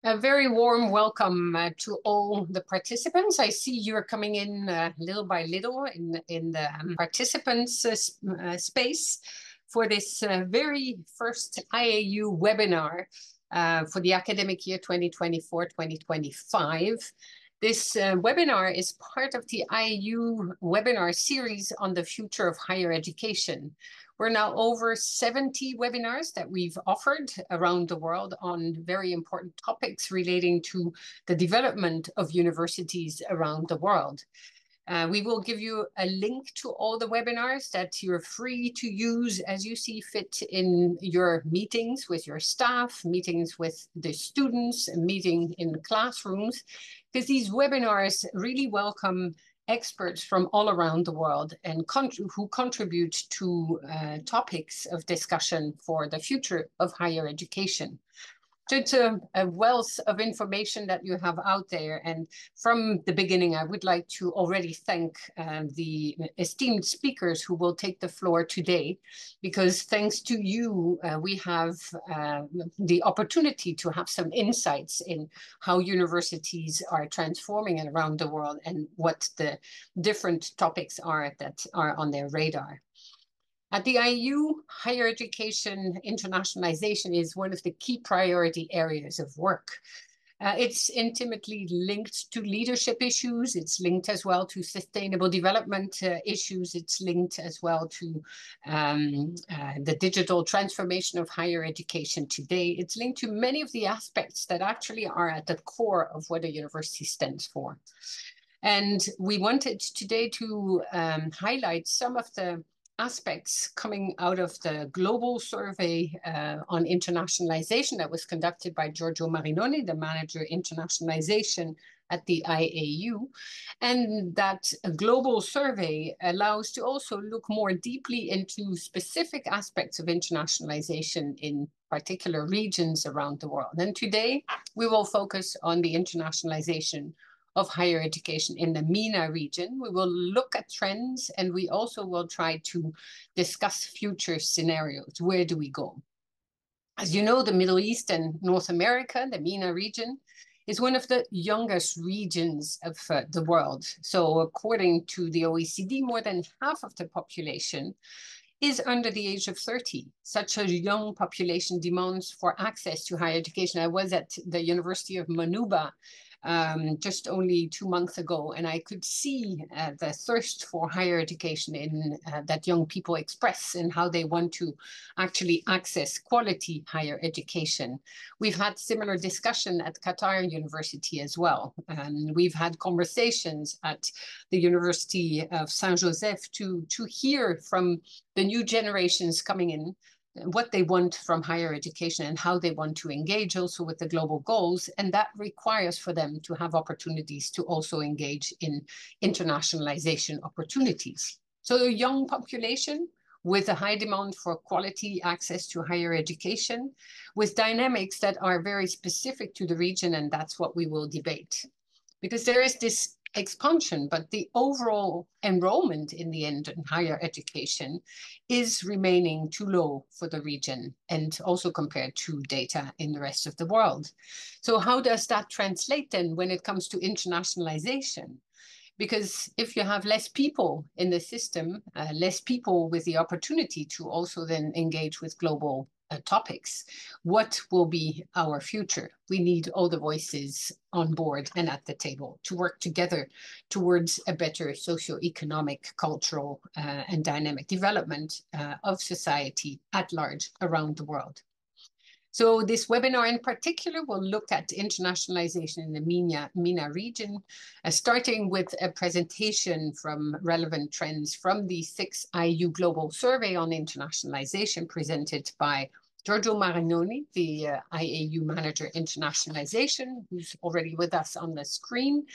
A very warm welcome to all the participants. I see you're coming in little by little in the participants space for this very first IAU webinar for the academic year 2024-2025. This webinar is part of the IAU webinar series on the future of higher education. We're now over 70 webinars that we've offered around the world on very important topics relating to the development of universities around the world. We will give you a link to all the webinars that you're free to use as you see fit in your meetings with your staff, meetings with the students, meeting in classrooms, because these webinars really welcome experts from all around the world and who contribute to topics of discussion for the future of higher education. So it's a wealth of information that you have out there. And from the beginning, I would like to already thank the esteemed speakers who will take the floor today, because thanks to you, we have the opportunity to have some insights in how universities are transforming around the world and what the different topics are that are on their radar. At the IAU, higher education internationalization is one of the key priority areas of work. It's intimately linked to leadership issues. It's linked as well to sustainable development issues. It's linked as well to the digital transformation of higher education today. It's linked to many of the aspects that actually are at the core of what a university stands for. And we wanted today to highlight some of the aspects coming out of the global survey on internationalization that was conducted by Giorgio Marinoni, the manager internationalization at the IAU. And that global survey allows to also look more deeply into specific aspects of internationalization in particular regions around the world. And today we will focus on the internationalization of higher education in the MENA region. We will look at trends and we also will try to discuss future scenarios. Where do we go? As you know, the Middle East and North America, the MENA region, is one of the youngest regions of the world. So according to the OECD, more than half of the population is under the age of 30. Such a young population demands for access to higher education. I was at the University of Manouba just only 2 months ago, and I could see the thirst for higher education in that young people express and how they want to actually access quality higher education. We've had similar discussion at Qatar University as well. We've had conversations at the University of Saint Joseph to hear from the new generations coming in what they want from higher education and how they want to engage also with the global goals. And that requires for them to have opportunities to also engage in internationalization opportunities. So a young population with a high demand for quality access to higher education, with dynamics that are very specific to the region, and that's what we will debate. Because there is this expansion, but the overall enrollment in the end in higher education is remaining too low for the region and also compared to data in the rest of the world. So how does that translate then when it comes to internationalization? Because if you have less people in the system, less people with the opportunity to also then engage with global topics, what will be our future? We need all the voices on board and at the table to work together towards a better socio-economic, cultural, and dynamic development of society at large around the world. So this webinar in particular will look at internationalization in the MENA region, starting with a presentation from relevant trends from the 6th IAU Global Survey on Internationalization presented by Giorgio Marinoni, the IAU Manager Internationalization, who's already with us on the screen.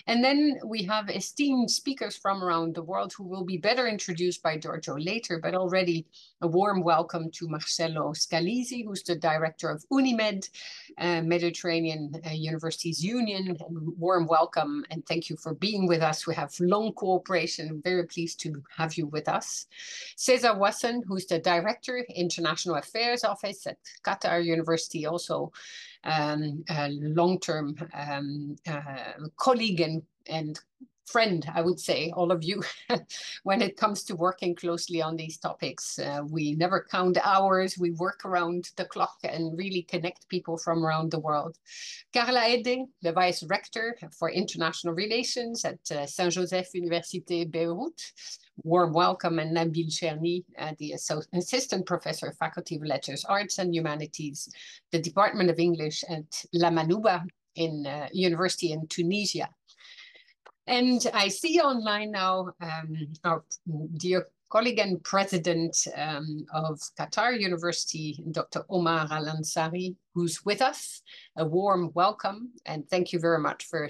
And then we have esteemed speakers from around the world who will be better introduced by Giorgio later, but already a warm welcome to Marcello Scalisim, who's the director of UNIMED, Mediterranean Universities Union. And warm welcome and thank you for being with us. We have long cooperation. I'm very pleased to have you with us. Cesar Wazen, who's the director, International Affairs office at Qatar University, also a long-term colleague and friend, I would say, all of you, when it comes to working closely on these topics. We never count hours, we work around the clock and really connect people from around the world. Carla Eddé, the Vice-rector for International Relations at Saint Joseph University, Beirut. Warm welcome, and Nabil Cherni, the Assistant Professor, Faculty of Letters, Arts and Humanities, the Department of English at La Manouba in University in Tunisia. And I see online now our dear colleague and president of Qatar University, Dr. Omar Al-Ansari, who's with us. A warm welcome, and thank you very much for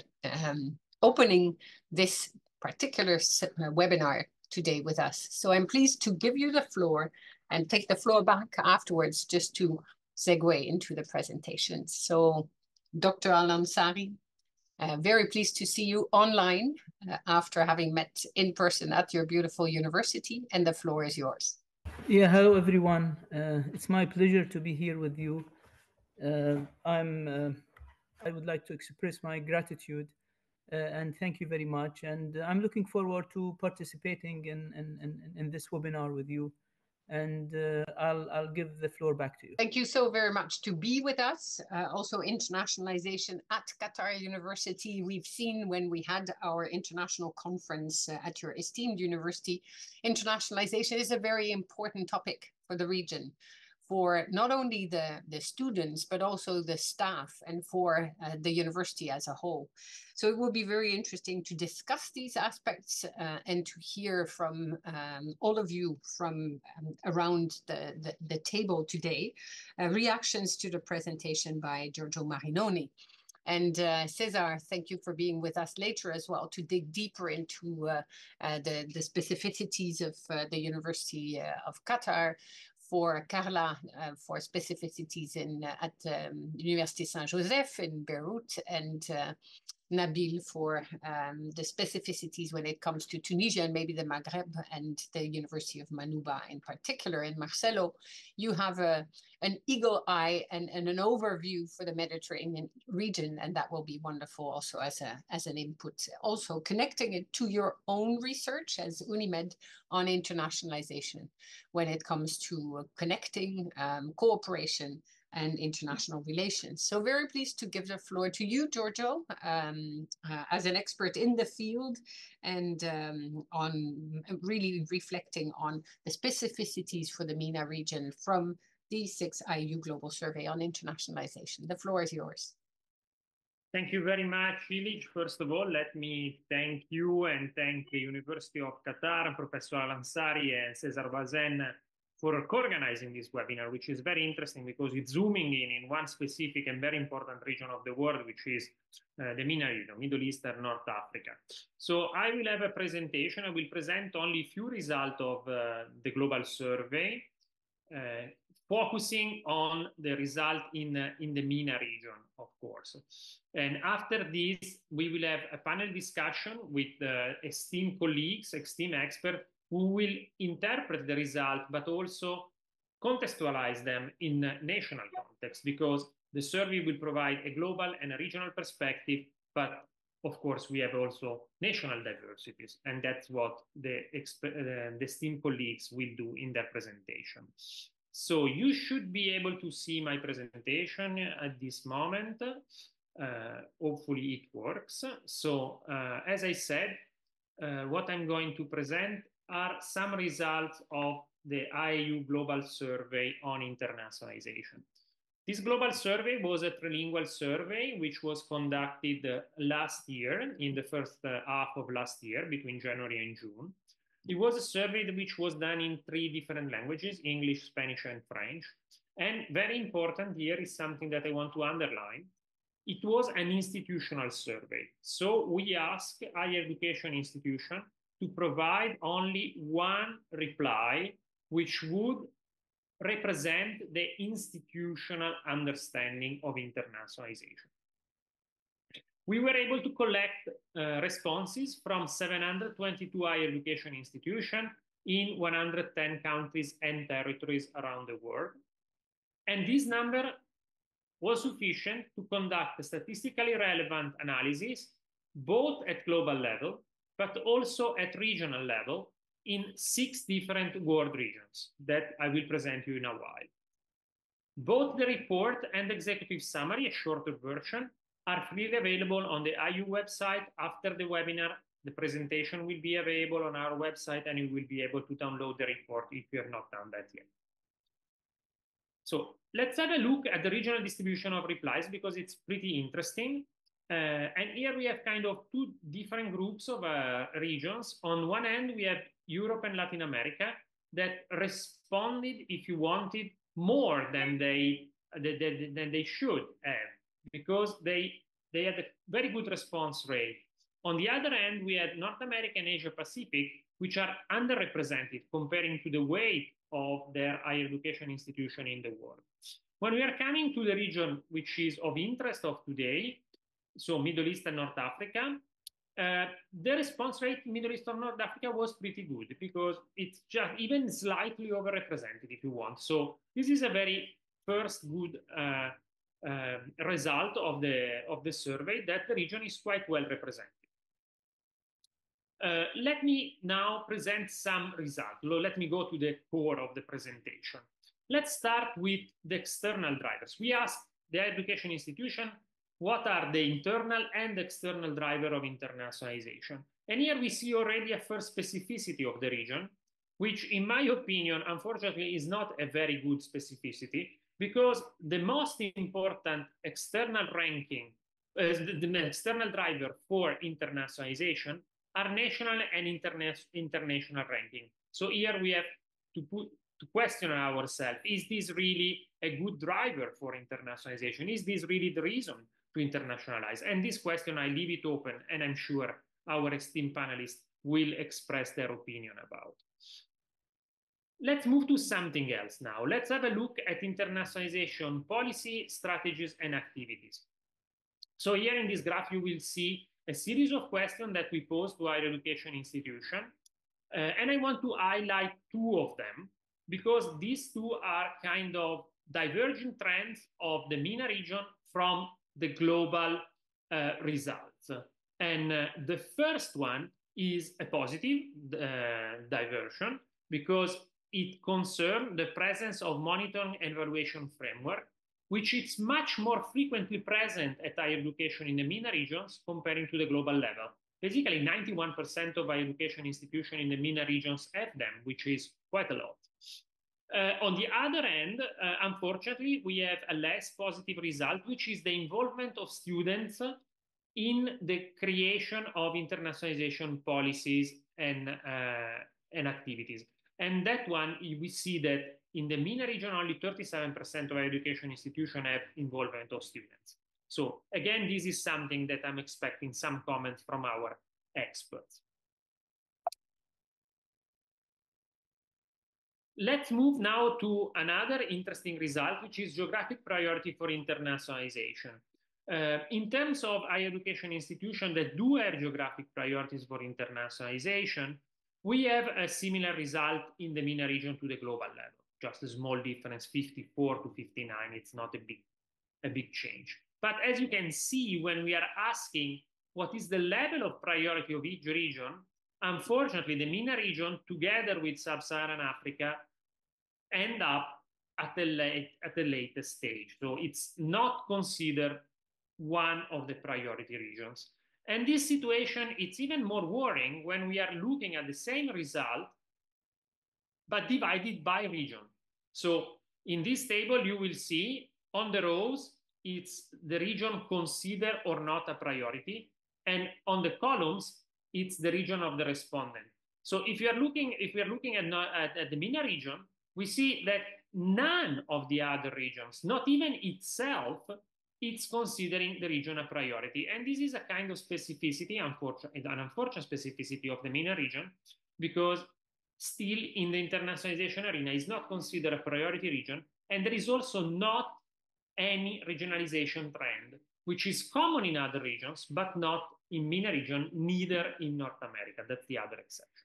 opening this particular webinar today with us. So I'm pleased to give you the floor and take the floor back afterwards just to segue into the presentation. So Dr. Al-Ansari, very pleased to see you online after having met in person at your beautiful university, and the floor is yours. Yeah, hello everyone. It's my pleasure to be here with you. I would like to express my gratitude and thank you very much. And I'm looking forward to participating in this webinar with you. And I'll give the floor back to you. Thank you so very much to be with us. Also, internationalization at Qatar University. We've seen when we had our international conference at your esteemed university, internationalization is a very important topic for the region, for not only the students, but also the staff and for the university as a whole. So it will be very interesting to discuss these aspects and to hear from all of you from around the table today, reactions to the presentation by Giorgio Marinoni. And Cesar, thank you for being with us later as well to dig deeper into the specificities of the University of Qatar, for Carla for specificities at University Saint Joseph in Beirut, and Nabil for the specificities when it comes to Tunisia and maybe the Maghreb and the University of Manouba in particular. And Marcello, you have an eagle eye and an overview for the Mediterranean region, and that will be wonderful also as an input. Also connecting it to your own research as UNIMED on internationalization when it comes to connecting cooperation and international relations. So very pleased to give the floor to you, Giorgio, as an expert in the field and on really reflecting on the specificities for the MENA region from the 6th IAU Global Survey on Internationalization. The floor is yours. Thank you very much, Hilligje. First of all, let me thank you and thank the University of Qatar, Professor Al-Ansari and Cesar Wazen for co-organizing this webinar, which is very interesting because it's zooming in one specific and very important region of the world, which is the MENA region, Middle East and North Africa. So I will have a presentation. I will present only a few results of the global survey, focusing on the result in the MENA region, of course. And after this, we will have a panel discussion with esteemed colleagues, esteemed experts, who will interpret the result, but also contextualize them in national context, because the survey will provide a global and a regional perspective, but of course we have also national diversities, and that's what the esteemed colleagues will do in their presentation. So you should be able to see my presentation at this moment. Hopefully it works. So as I said, what I'm going to present are some results of the IAU Global Survey on Internationalization. This global survey was a trilingual survey which was conducted last year, in the first half of last year, between January and June. It was a survey which was done in 3 different languages, English, Spanish, and French. And very important here is something that I want to underline. It was an institutional survey. So we asked higher education institutions to provide only one reply, which would represent the institutional understanding of internationalization. We were able to collect responses from 722 higher education institutions in 110 countries and territories around the world. And this number was sufficient to conduct a statistically relevant analysis, both at global level, but also at regional level in 6 different world regions that I will present you in a while. Both the report and executive summary, a shorter version, are freely available on the IAU website. After the webinar, the presentation will be available on our website, and you will be able to download the report if you have not done that yet. So let's have a look at the regional distribution of replies, because it's pretty interesting. And here we have kind of 2 different groups of regions. On one end, we have Europe and Latin America that responded, if you wanted, more than they should have, because they had a very good response rate. On the other end, we had North America and Asia Pacific, which are underrepresented comparing to the weight of their higher education institution in the world. When we are coming to the region which is of interest of today, so Middle East and North Africa, the response rate in Middle East or North Africa was pretty good, because it's just even slightly overrepresented, if you want. So this is a very first good result of the survey, that the region is quite well represented. Let me now present some results. Let me go to the core of the presentation. Let's start with the external drivers. We asked the education institution, what are the internal and external drivers of internationalization? And here we see already a first specificity of the region, which in my opinion, unfortunately, is not a very good specificity, because the most important external ranking, the external driver for internationalization are national and international ranking. So here we have to question ourselves, is this really a good driver for internationalization? Is this really the reason to internationalize? And this question, I leave it open, and I'm sure our esteemed panelists will express their opinion about. Let's move to something else now. Let's have a look at internationalization policy, strategies, and activities. So here in this graph, you will see a series of questions that we posed to higher education institution. And I want to highlight 2 of them, because these 2 are kind of divergent trends of the MENA region from the global results. And the first one is a positive diversion, because it concerns the presence of monitoring and evaluation framework, which is much more frequently present at higher education in the MENA regions comparing to the global level. Basically, 91% of higher education institutions in the MENA regions have them, which is quite a lot. On the other end, unfortunately, we have a less positive result, which is the involvement of students in the creation of internationalization policies and activities. And that one, we see that in the MENA region, only 37% of education institutions have involvement of students. So again, this is something that I'm expecting some comments from our experts. Let's move now to another interesting result, which is geographic priority for internationalization. In terms of higher education institutions that do have geographic priorities for internationalization, we have a similar result in the MENA region to the global level, just a small difference, 54 to 59. It's not a big change. But as you can see, when we are asking what is the level of priority of each region, unfortunately, the MENA region, together with Sub-Saharan Africa, end up at the latest stage. So it's not considered one of the priority regions. And this situation, it's even more worrying when we are looking at the same result, but divided by region. So in this table, you will see on the rows, it's the region considered or not a priority. And on the columns, it's the region of the respondent. So if we are looking at the MENA region, we see that none of the other regions, not even itself, it's considering the region a priority. And this is a kind of specificity, an unfortunate specificity of the MENA region, because still in the internationalization arena is not considered a priority region. And there is also not any regionalization trend, which is common in other regions, but not in MENA region, neither in North America. That's the other exception.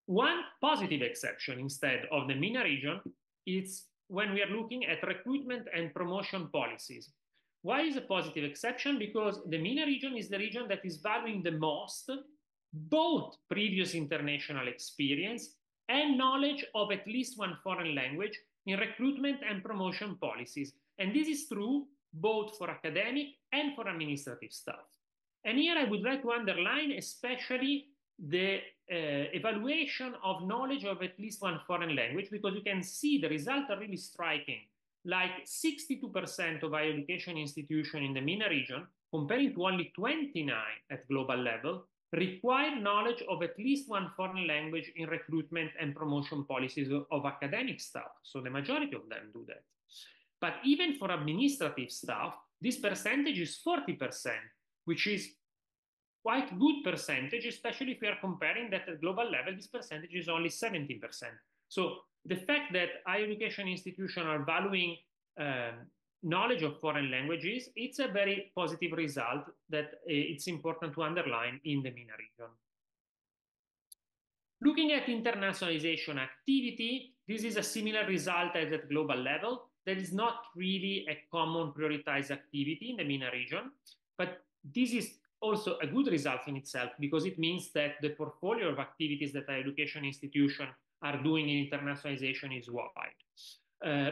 One positive exception instead of the MENA region is when we are looking at recruitment and promotion policies. Why is a positive exception? Because the MENA region is the region that is valuing the most both previous international experience and knowledge of at least one foreign language in recruitment and promotion policies. And this is true both for academic and for administrative staff. And here I would like to underline especially the evaluation of knowledge of at least one foreign language, because you can see the results are really striking. Like 62% of higher education institutions in the MENA region, comparing to only 29 at global level, require knowledge of at least one foreign language in recruitment and promotion policies of academic staff. So the majority of them do that. But even for administrative staff, this percentage is 40%, which is quite good percentage, especially if we are comparing that at global level, this percentage is only 17%. So the fact that higher education institutions are valuing knowledge of foreign languages, it's a very positive result that it's important to underline in the MENA region. Looking at internationalization activity, this is a similar result as at global level. There is not really a common prioritized activity in the MENA region, but this is also a good result in itself, because it means that the portfolio of activities that higher education institutions are doing in internationalization is wide.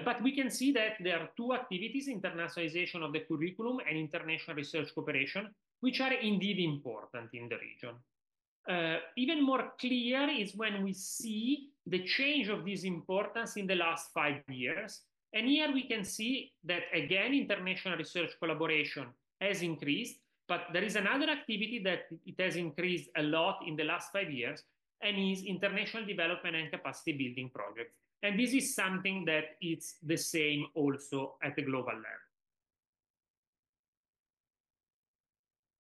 But we can see that there are two activities, internationalization of the curriculum and international research cooperation, which are indeed important in the region. Even more clear is when we see the change of this importance in the last 5 years. And here we can see that, again, international research collaboration has increased, but there is another activity that it has increased a lot in the last 5 years, and is international development and capacity building projects. And this is something that it's the same also at the global level.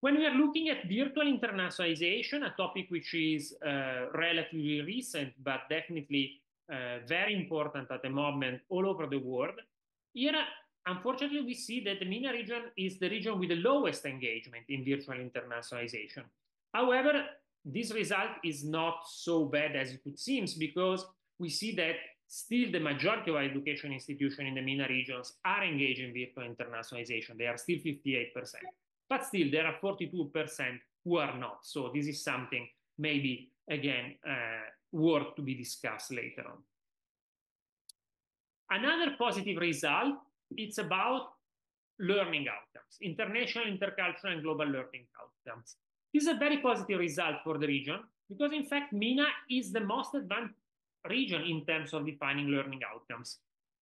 When we are looking at virtual internationalization, a topic which is relatively recent, but definitely very important at the moment all over the world, here, unfortunately, we see that the MENA region is the region with the lowest engagement in virtual internationalization. However, this result is not so bad as it could seem, because we see that still the majority of education institutions in the MENA regions are engaged in virtual internationalization. They are still 58%. But still, there are 42% who are not. So this is something maybe, again, worth to be discussed later on. Another positive result, it's about learning outcomes, international, intercultural, and global learning outcomes. This is a very positive result for the region, because in fact, MENA is the most advanced region in terms of defining learning outcomes.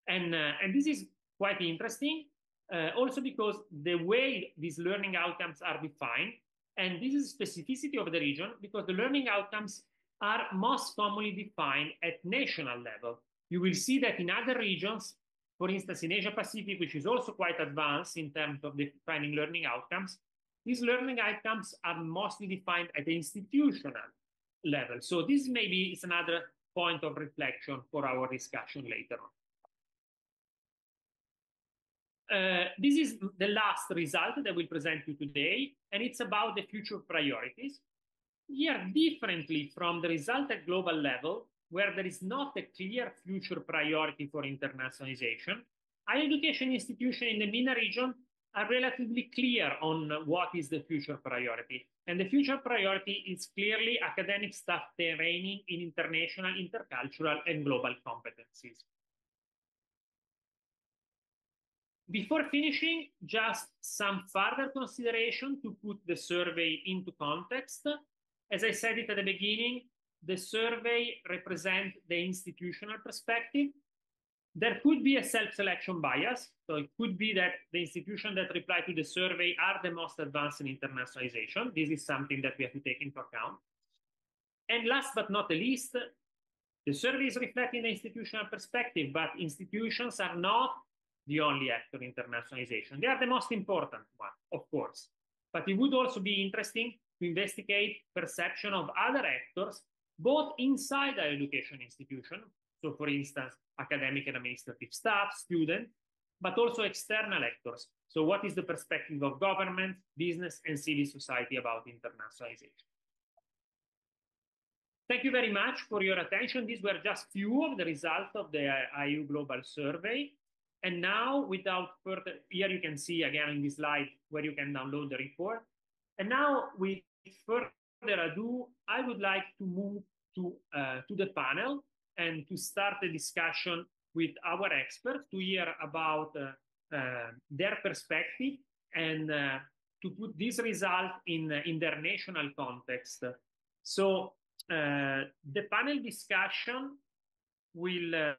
And this is quite interesting, also because the way these learning outcomes are defined, and this is a specificity of the region, because the learning outcomes are most commonly defined at national level. You will see that in other regions, for instance, in Asia Pacific, which is also quite advanced in terms of defining learning outcomes, these learning outcomes are mostly defined at the institutional level. So this maybe is another point of reflection for our discussion later on. This is the last result that we'll present you today, and it's about the future priorities. Here, differently from the result at global level, where there is not a clear future priority for internationalization, higher education institutions in the MENA region are relatively clear on what is the future priority. And the future priority is clearly academic staff training in international, intercultural, and global competencies. Before finishing, just some further consideration to put the survey into context. As I said it at the beginning, the survey represents the institutional perspective. There could be a self-selection bias. So it could be that the institutions that reply to the survey are the most advanced in internationalization. This is something that we have to take into account. And last but not the least, the survey is reflecting the institutional perspective, but institutions are not the only actor in internationalization. They are the most important one, of course. But it would also be interesting to investigate perception of other actors, both inside our education institution, so for instance, academic and administrative staff, students, but also external actors. So what is the perspective of government, business, and civil society about internationalization? Thank you very much for your attention. These were just few of the results of the IAU Global Survey. And now, without further, here you can see again in this slide where you can download the report. And now, with further ado, I would like to move to the panel and to start the discussion with our experts to hear about their perspective and to put this result in their national context. So the panel discussion will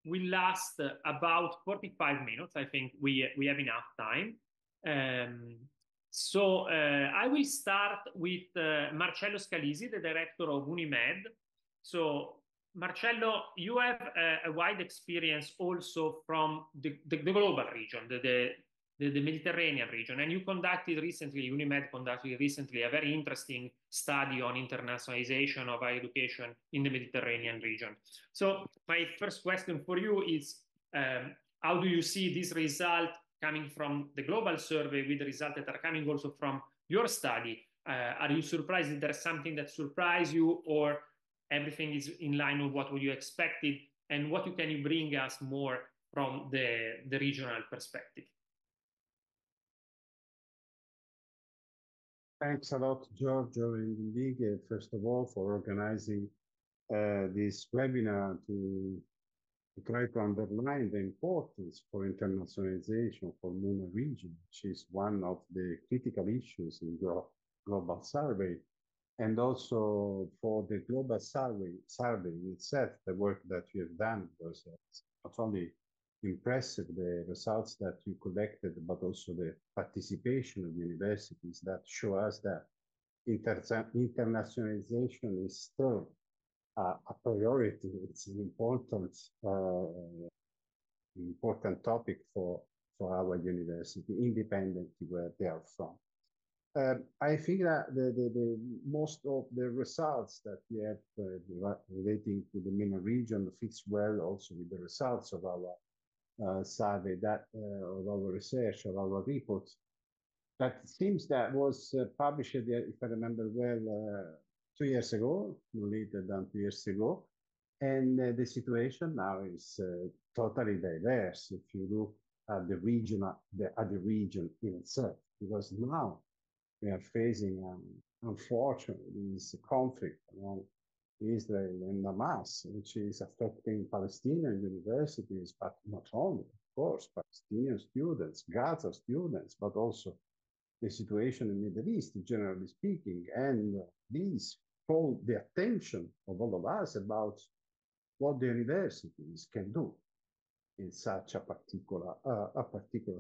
last about 45 minutes. I think we have enough time. So I will start with Marcello Scalisi, the director of UNIMED. So Marcello, you have a wide experience also from the global region, the Mediterranean region, and you conducted recently, UNIMED conducted recently a very interesting study on internationalization of higher education in the Mediterranean region. So my first question for you is, how do you see this result coming from the global survey with the results that are coming also from your study? Are you surprised? Is there something that surprised you, or everything is in line with what you expected? And what can you bring us more from the regional perspective? Thanks a lot, Giorgio and Hilligje, first of all, for organizing this webinar to try to underline the importance for internationalization for MENA region, which is one of the critical issues in the global survey, and also for the global survey itself. The work that you have done was not only impressive, the results that you collected, but also the participation of universities that show us that internationalization is still a priority. It's an important topic for our university, independently where they are from. I think that the most of the results that we have relating to the MENA region fits well also with the results of our survey, of our research, of our reports. That seems that was published, if I remember well, 2 years ago, no later than 2 years ago. And the situation now is totally diverse if you look at the region, at the region in itself, because now we are facing, unfortunately, this conflict among Israel and Hamas, which is affecting Palestinian universities, but not only, of course, Palestinian students, Gaza students, but also the situation in the Middle East, generally speaking. And these call the attention of all of us about what the universities can do in such a particular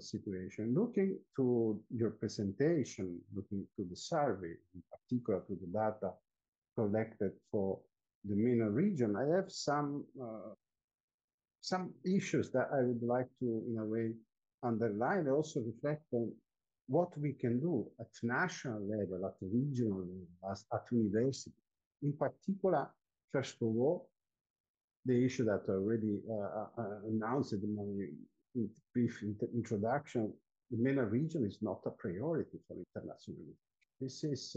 situation. Looking to your presentation, looking to the survey, in particular to the data collected for the MENA region, I have some issues that I would like to, in a way, underline, also reflect on what we can do at national level, at regional level, at university. In particular, first of all, the issue that I already announced in my brief introduction, the MENA region is not a priority for internationalization. This is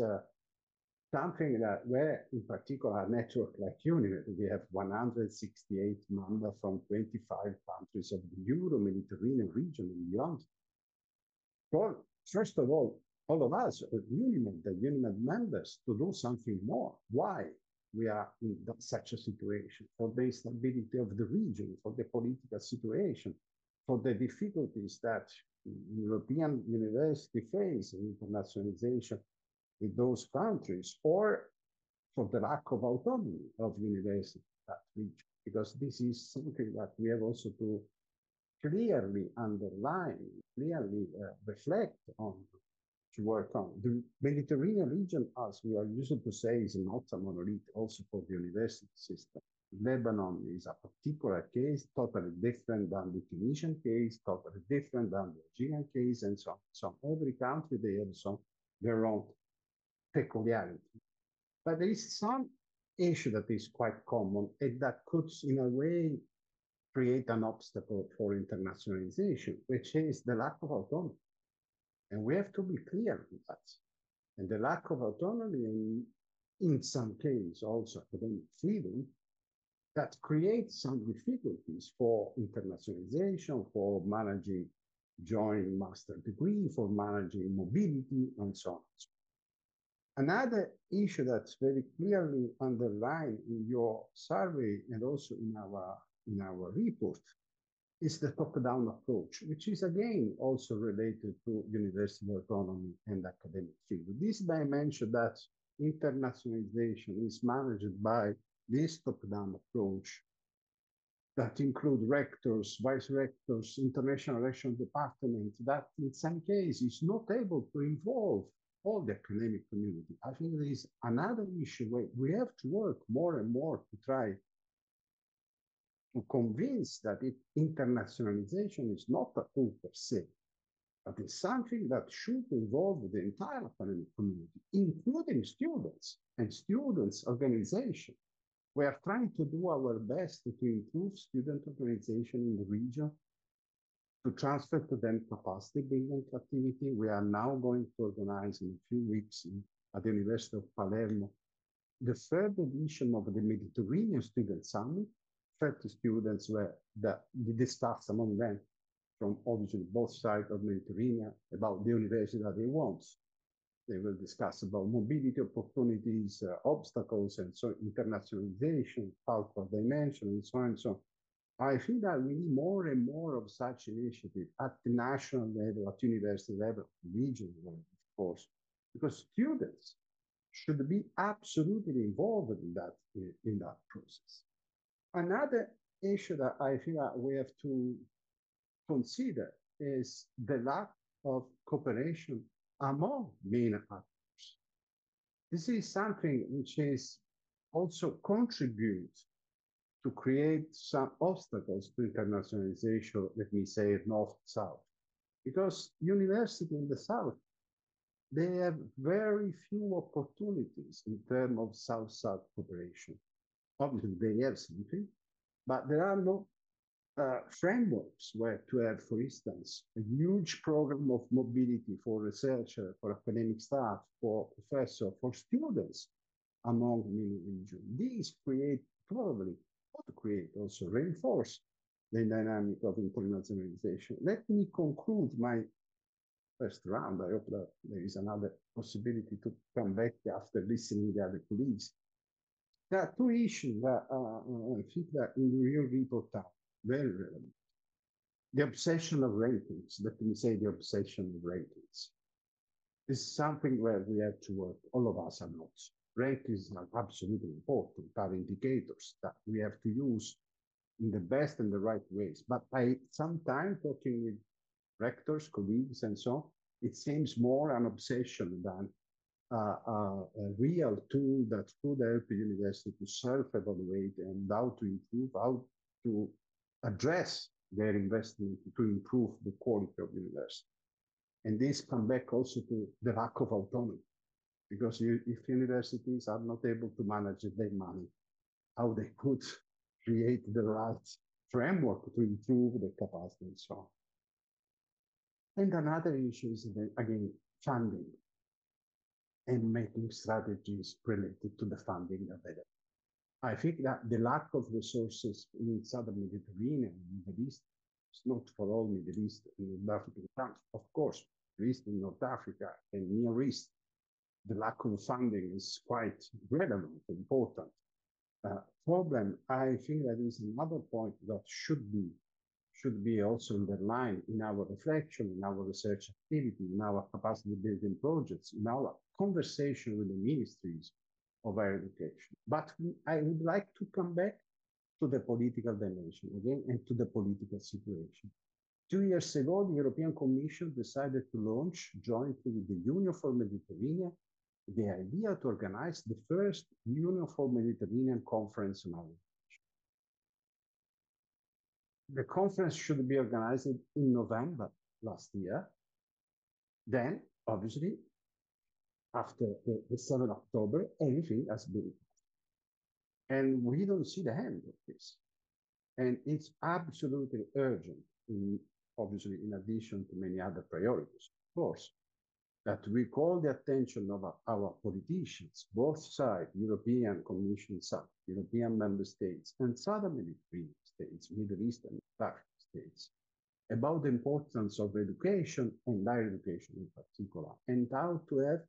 something that where, in particular, a network like UNIMED, we have 168 members from 25 countries of the Euro-Mediterranean region and beyond. Well, first of all of us, UNIMED, the UNIMED members, to do something more. Why we are in such a situation? For the stability of the region, for the political situation, for the difficulties that European universities face in internationalization with those countries, or for the lack of autonomy of universities in that region, because this is something that we have also to clearly underline, clearly reflect on, to work on. The Mediterranean region, as we are used to say, is not a monolith also for the university system. Lebanon is a particular case, totally different than the Tunisian case, totally different than the Algerian case, and so on. So every country, they have their own peculiarity. But there is some issue that is quite common and that could, in a way, create an obstacle for internationalization, which is the lack of autonomy. And we have to be clear on that. And the lack of autonomy in some cases also academic freedom, that creates some difficulties for internationalization, for managing joint master degree, for managing mobility, and so on. Another issue that's very clearly underlined in your survey and also in our report is the top-down approach, which is again also related to university autonomy and academic freedom. This dimension that internationalization is managed by this top-down approach that include rectors, vice-rectors, international relations department, that in some cases is not able to involve all the academic community. I think there is another issue where we have to work more and more to try to convince that internationalization is not a tool per se, but it's something that should involve the entire academic community, including students and students' organization. We are trying to do our best to improve student organization in the region, to transfer to them capacity building activity. We are now going to organize in a few weeks at the University of Palermo the third edition of the Mediterranean Student Summit. 30 students were discussed among them from obviously both sides of the Mediterranean about the university that they want. They will discuss about mobility opportunities, obstacles, and so internationalization, cultural dimension, and so on and so on. I think that we need more and more of such initiatives at the national level, at university level, regional level, of course, because students should be absolutely involved in that process. Another issue that I think that we have to consider is the lack of cooperation among MENA actors. This is something which is also contributes to create some obstacles to internationalization, let me say it north-south. Because university in the south, they have very few opportunities in terms of south-south cooperation. Obviously, they have something, but there are no frameworks where to have, for instance, a huge program of mobility for researchers, for academic staff, for professors, for students among many regions. These probably also reinforce the dynamic of internationalization. Let me conclude my first round. I hope that there is another possibility to come back after listening to the other colleagues. There are two issues that I think that in the real report are very relevant. The obsession of ratings, let me say the obsession of ratings, is something where we have to work. All of us are not. Rankings are absolutely important, are indicators that we have to use in the best and the right ways. But I sometimes talking with rectors, colleagues, and so on, it seems more an obsession than a real tool that could help the university to self-evaluate and how to improve, how to address their investment to improve the quality of the university. And this comes back also to the lack of autonomy, because if universities are not able to manage their money, how they could create the right framework to improve the capacity and so on. And another issue is, again, funding and making strategies related to the funding available. I think that the lack of resources in Southern Mediterranean and Middle East is not for all Middle East and North African countries. Of course, Middle East and North Africa and Near East, the lack of funding is quite relevant, important. Problem, I think that is another point that should be also underlined in our reflection, in our research activity, in our capacity building projects, in our conversation with the ministries of higher education. But I would like to come back to the political dimension again and to the political situation. 2 years ago, the European Commission decided to launch, jointly with the Union for Mediterranean, the idea to organize the first Union for Mediterranean conference on higher education. The conference should be organized in November last year. Then, obviously, after the 7th of October, everything has been. And we don't see the end of this. And it's absolutely urgent, obviously, in addition to many other priorities, of course. that we call the attention of our politicians, both sides, European Commission side, European member states, and Southern Mediterranean states, Middle Eastern African states, about the importance of education and higher education in particular, and how to have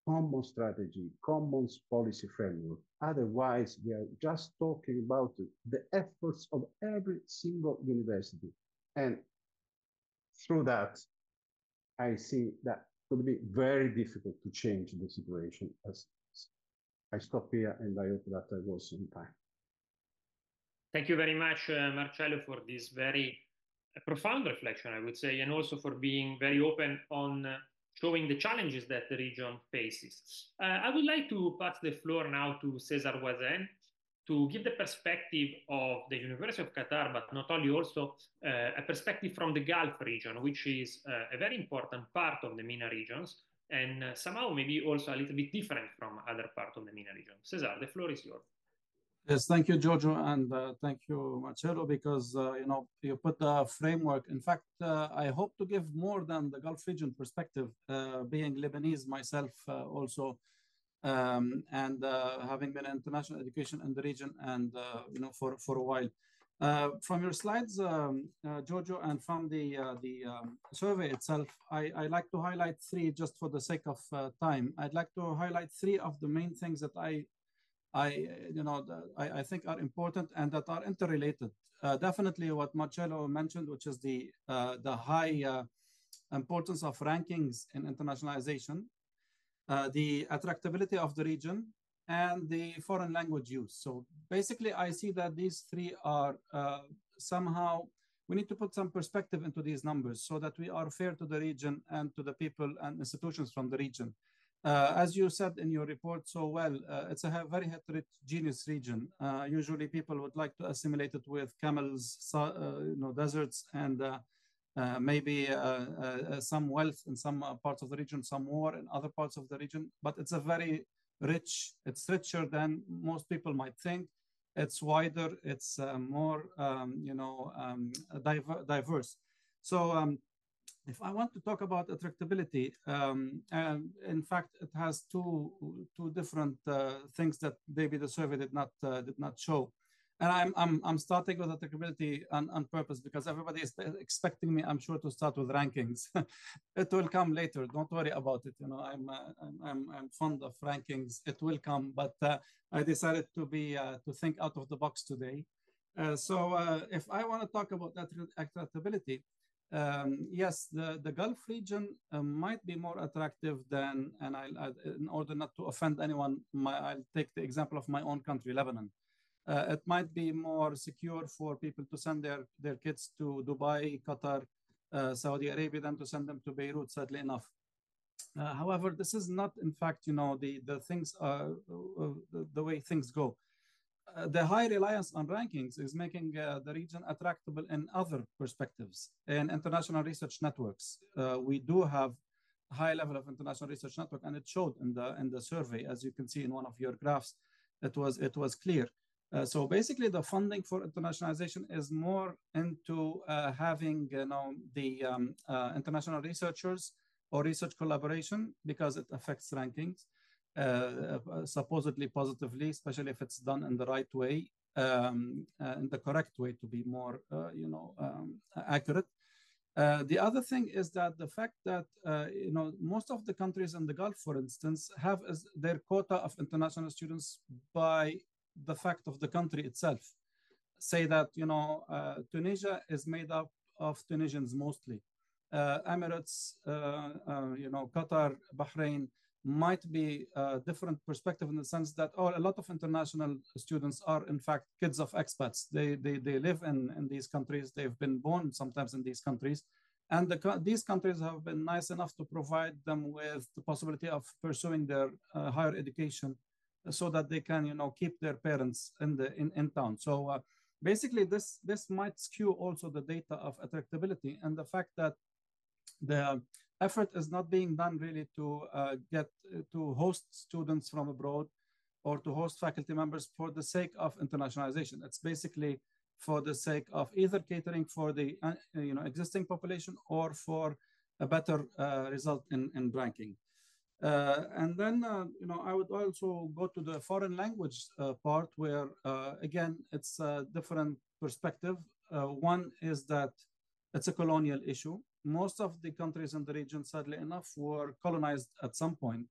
common strategy, common policy framework. Otherwise, we are just talking about the efforts of every single university. And through that, I see that it would be very difficult to change the situation. As I stop here, and I hope that I was on time. Thank you very much, Marcello, for this very profound reflection, I would say, and also for being very open on showing the challenges that the region faces. I would like to pass the floor now to Cesar Wazen to give the perspective of the University of Qatar, but not only, also a perspective from the Gulf region, which is a very important part of the MENA regions, and somehow maybe also a little bit different from other parts of the MENA region. Cesar, the floor is yours. Yes, thank you, Giorgio, and thank you, Marcello, because you put the framework. In fact, I hope to give more than the Gulf region perspective, being Lebanese myself also, and having been in international education in the region, and for a while. From your slides, Giorgio, and from the survey itself, I like to highlight three, just for the sake of time. I'd like to highlight three of the main things that I think are important and that are interrelated. Definitely what Marcello mentioned, which is the high importance of rankings in internationalization, the attractability of the region, and the foreign language use. So basically, I see that these three are somehow, we need to put some perspective into these numbers so that we are fair to the region and to the people and institutions from the region. As you said in your report so well, it's a very heterogeneous region. Usually people would like to assimilate it with camels, deserts, and maybe some wealth in some parts of the region, some war in other parts of the region. But it's a very rich, it's richer than most people might think. It's wider, it's more, diverse. So, if I want to talk about attractability, in fact, it has two different things that maybe the survey did not show. And I'm starting with attractability on purpose because everybody is expecting me, I'm sure, to start with rankings. It will come later. Don't worry about it. I'm fond of rankings. It will come, but I decided to think out of the box today. So if I want to talk about that attractability. Yes, the Gulf region might be more attractive than, and in order not to offend anyone, I'll take the example of my own country, Lebanon. It might be more secure for people to send their kids to Dubai, Qatar, Saudi Arabia than to send them to Beirut, sadly enough. However, this is not, in fact, the things, the way things go. The high reliance on rankings is making the region attractable in other perspectives. In international research networks, we do have a high level of international research network, and it showed in the survey, as you can see in one of your graphs. It was clear. So basically, the funding for internationalization is more into having the international researchers or research collaboration because it affects rankings. Supposedly positively, especially if it's done in the right way, in the correct way, to be more, accurate. The other thing is that the fact that most of the countries in the Gulf, for instance, have their quota of international students by the fact of the country itself. Say that Tunisia is made up of Tunisians mostly. Emirates, Qatar, Bahrain might be a different perspective in the sense that a lot of international students are in fact kids of expats. They live in these countries. They've been born sometimes in these countries, and these countries have been nice enough to provide them with the possibility of pursuing their higher education, so that they can keep their parents in town. So basically, this might skew also the data of attractability and the fact that the effort is not being done really to get to host students from abroad or to host faculty members for the sake of internationalization. It's basically for the sake of either catering for the existing population or for a better result in ranking. And then, I would also go to the foreign language part where, again, it's a different perspective. One is that it's a colonial issue. Most of the countries in the region, sadly enough, were colonized at some point,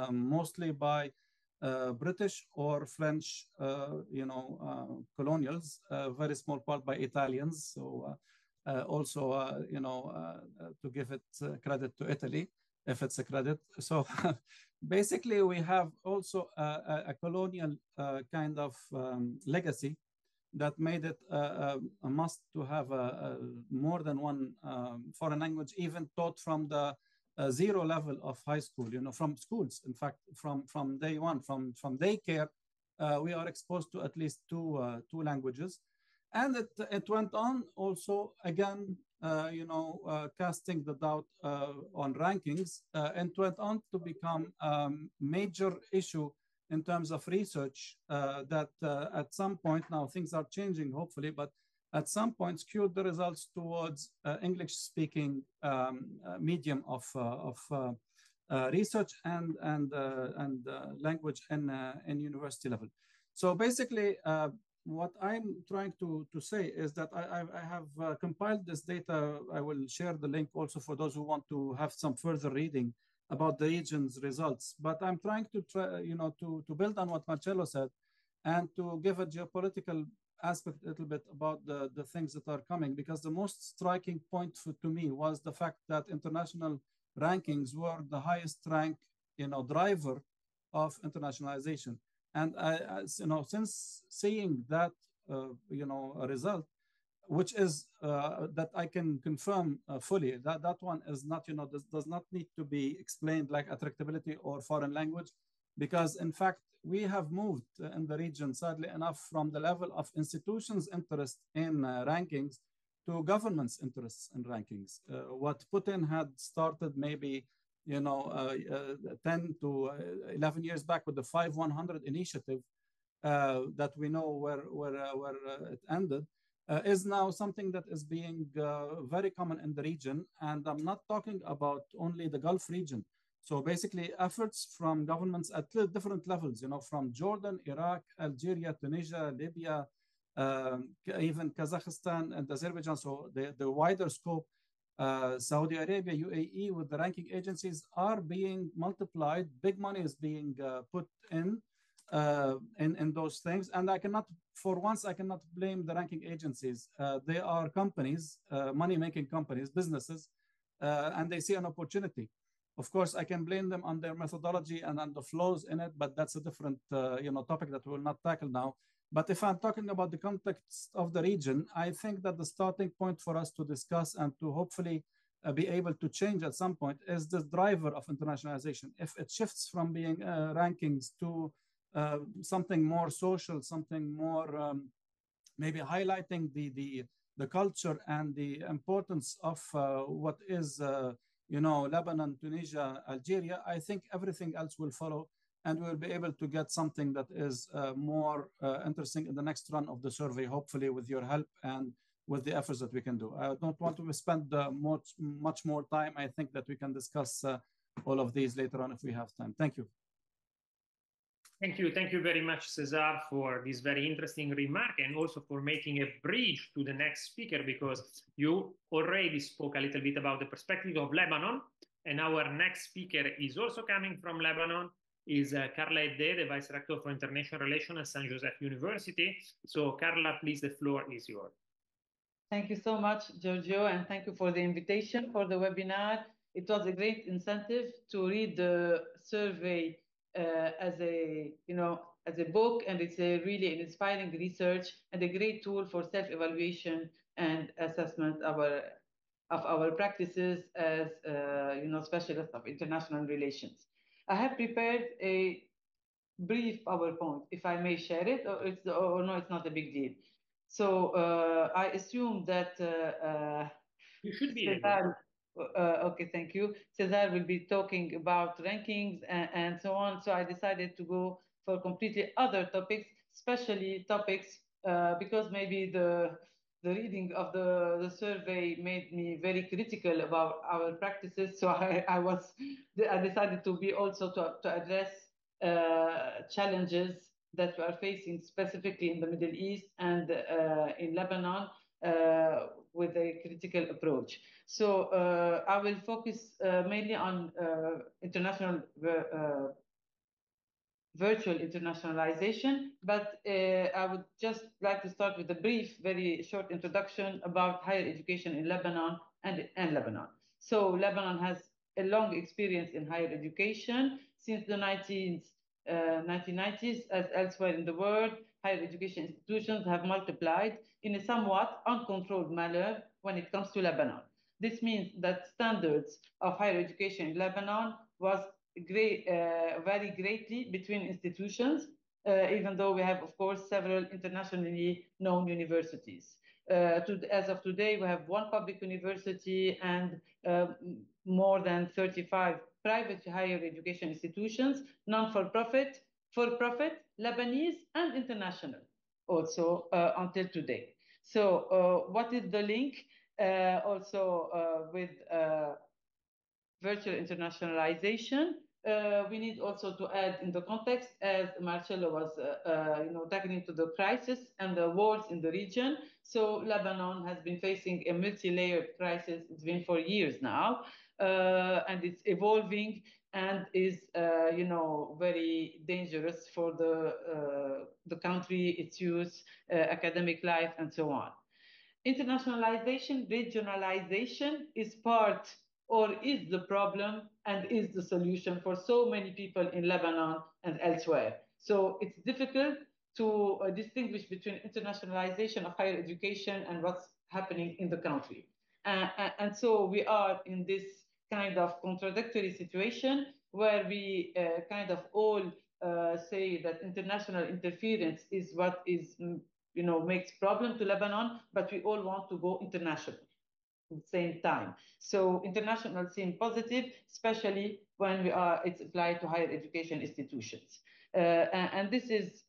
mostly by British or French, colonials, a very small part by Italians. So also, to give it credit to Italy, if it's a credit. So basically, we have also a colonial kind of legacy that made it a must to have more than one foreign language, even taught from the zero level of high school, from schools. In fact, from day one, from daycare, we are exposed to at least two languages. And it went on also, again, casting the doubt on rankings, and it went on to become a major issue in terms of research that at some point, now things are changing, hopefully, but at some point skewed the results towards English-speaking medium of research and language in university level. So basically, what I'm trying to say is that I have compiled this data. I will share the link also for those who want to have some further reading about the region's results. But I'm trying to to build on what Marcello said and to give a geopolitical aspect a little bit about the things that are coming, because the most striking point to me was the fact that international rankings were the highest rank, driver of internationalization. And since seeing that, a result, which is that I can confirm fully that one is not, does not need to be explained like attractability or foreign language, because in fact, we have moved in the region, sadly enough, from the level of institutions' interest in rankings to government's interests in rankings. What Putin had started maybe 10 to 11 years back with the 5-100 initiative that we know where it ended, is now something that is being very common in the region. And I'm not talking about only the Gulf region. So basically efforts from governments at different levels, from Jordan, Iraq, Algeria, Tunisia, Libya, even Kazakhstan and Azerbaijan. So the wider scope, Saudi Arabia, UAE, with the ranking agencies are being multiplied. Big money is being put in those things. And for once, I cannot blame the ranking agencies. They are companies, money-making companies, businesses, and they see an opportunity. Of course, I can blame them on their methodology and on the flaws in it, but that's a different topic that we will not tackle now. But if I'm talking about the context of the region, I think that the starting point for us to discuss and to hopefully be able to change at some point is the driver of internationalization. If it shifts from being rankings to something more social, something more maybe highlighting the culture and the importance of what is Lebanon, Tunisia, Algeria, I think everything else will follow, and we'll be able to get something that is more interesting in the next run of the survey, hopefully with your help and with the efforts that we can do. I don't want to spend much more time. I think that we can discuss all of these later on if we have time. Thank you. Thank you. Thank you very much, Cesar, for this very interesting remark, and also for making a bridge to the next speaker, because you already spoke a little bit about the perspective of Lebanon, and our next speaker is also coming from Lebanon, is Carla Eddé, the Vice-rector for International Relations at San Joseph University. So Carla, please, the floor is yours. Thank you so much, Giorgio, and thank you for the invitation for the webinar. It was a great incentive to read the survey as a book, and it's a really an inspiring research and a great tool for self-evaluation and assessment of our practices as specialists of international relations. I have prepared a brief PowerPoint, if I may share it, or no, it's not a big deal. So I assume that you should be Cesar, okay, thank you. Cesar will be talking about rankings and so on. So I decided to go for completely other topics, especially topics because maybe the the reading of the survey made me very critical about our practices. So I decided to be also to address challenges that we are facing specifically in the Middle East and in Lebanon with a critical approach. So I will focus mainly on virtual internationalization, but I would just like to start with a brief, very short introduction about higher education in Lebanon and Lebanon. So Lebanon has a long experience in higher education since the 1990s, as elsewhere in the world. Higher education institutions have multiplied in a somewhat uncontrolled manner when it comes to Lebanon. This means that standards of higher education in Lebanon vary greatly between institutions, even though we have, of course, several internationally known universities. As of today, we have one public university and more than 35 private higher education institutions, non-for-profit, for-profit, Lebanese, and international, also until today. So what is the link with virtual internationalization? We need also to add in the context, as Marcello was tagging into the crisis and the wars in the region. So Lebanon has been facing a multi-layered crisis. It's been for years now, and it's evolving and is very dangerous for the country, its youth, academic life, and so on. Internationalization, regionalization is part or is the problem and is the solution for so many people in Lebanon and elsewhere. So it's difficult to distinguish between internationalization of higher education and what's happening in the country. And so we are in this kind of contradictory situation where we kind of all say that international interference is what is makes problem to Lebanon, but we all want to go international at the same time. So international seem positive, especially when it's applied to higher education institutions. And this is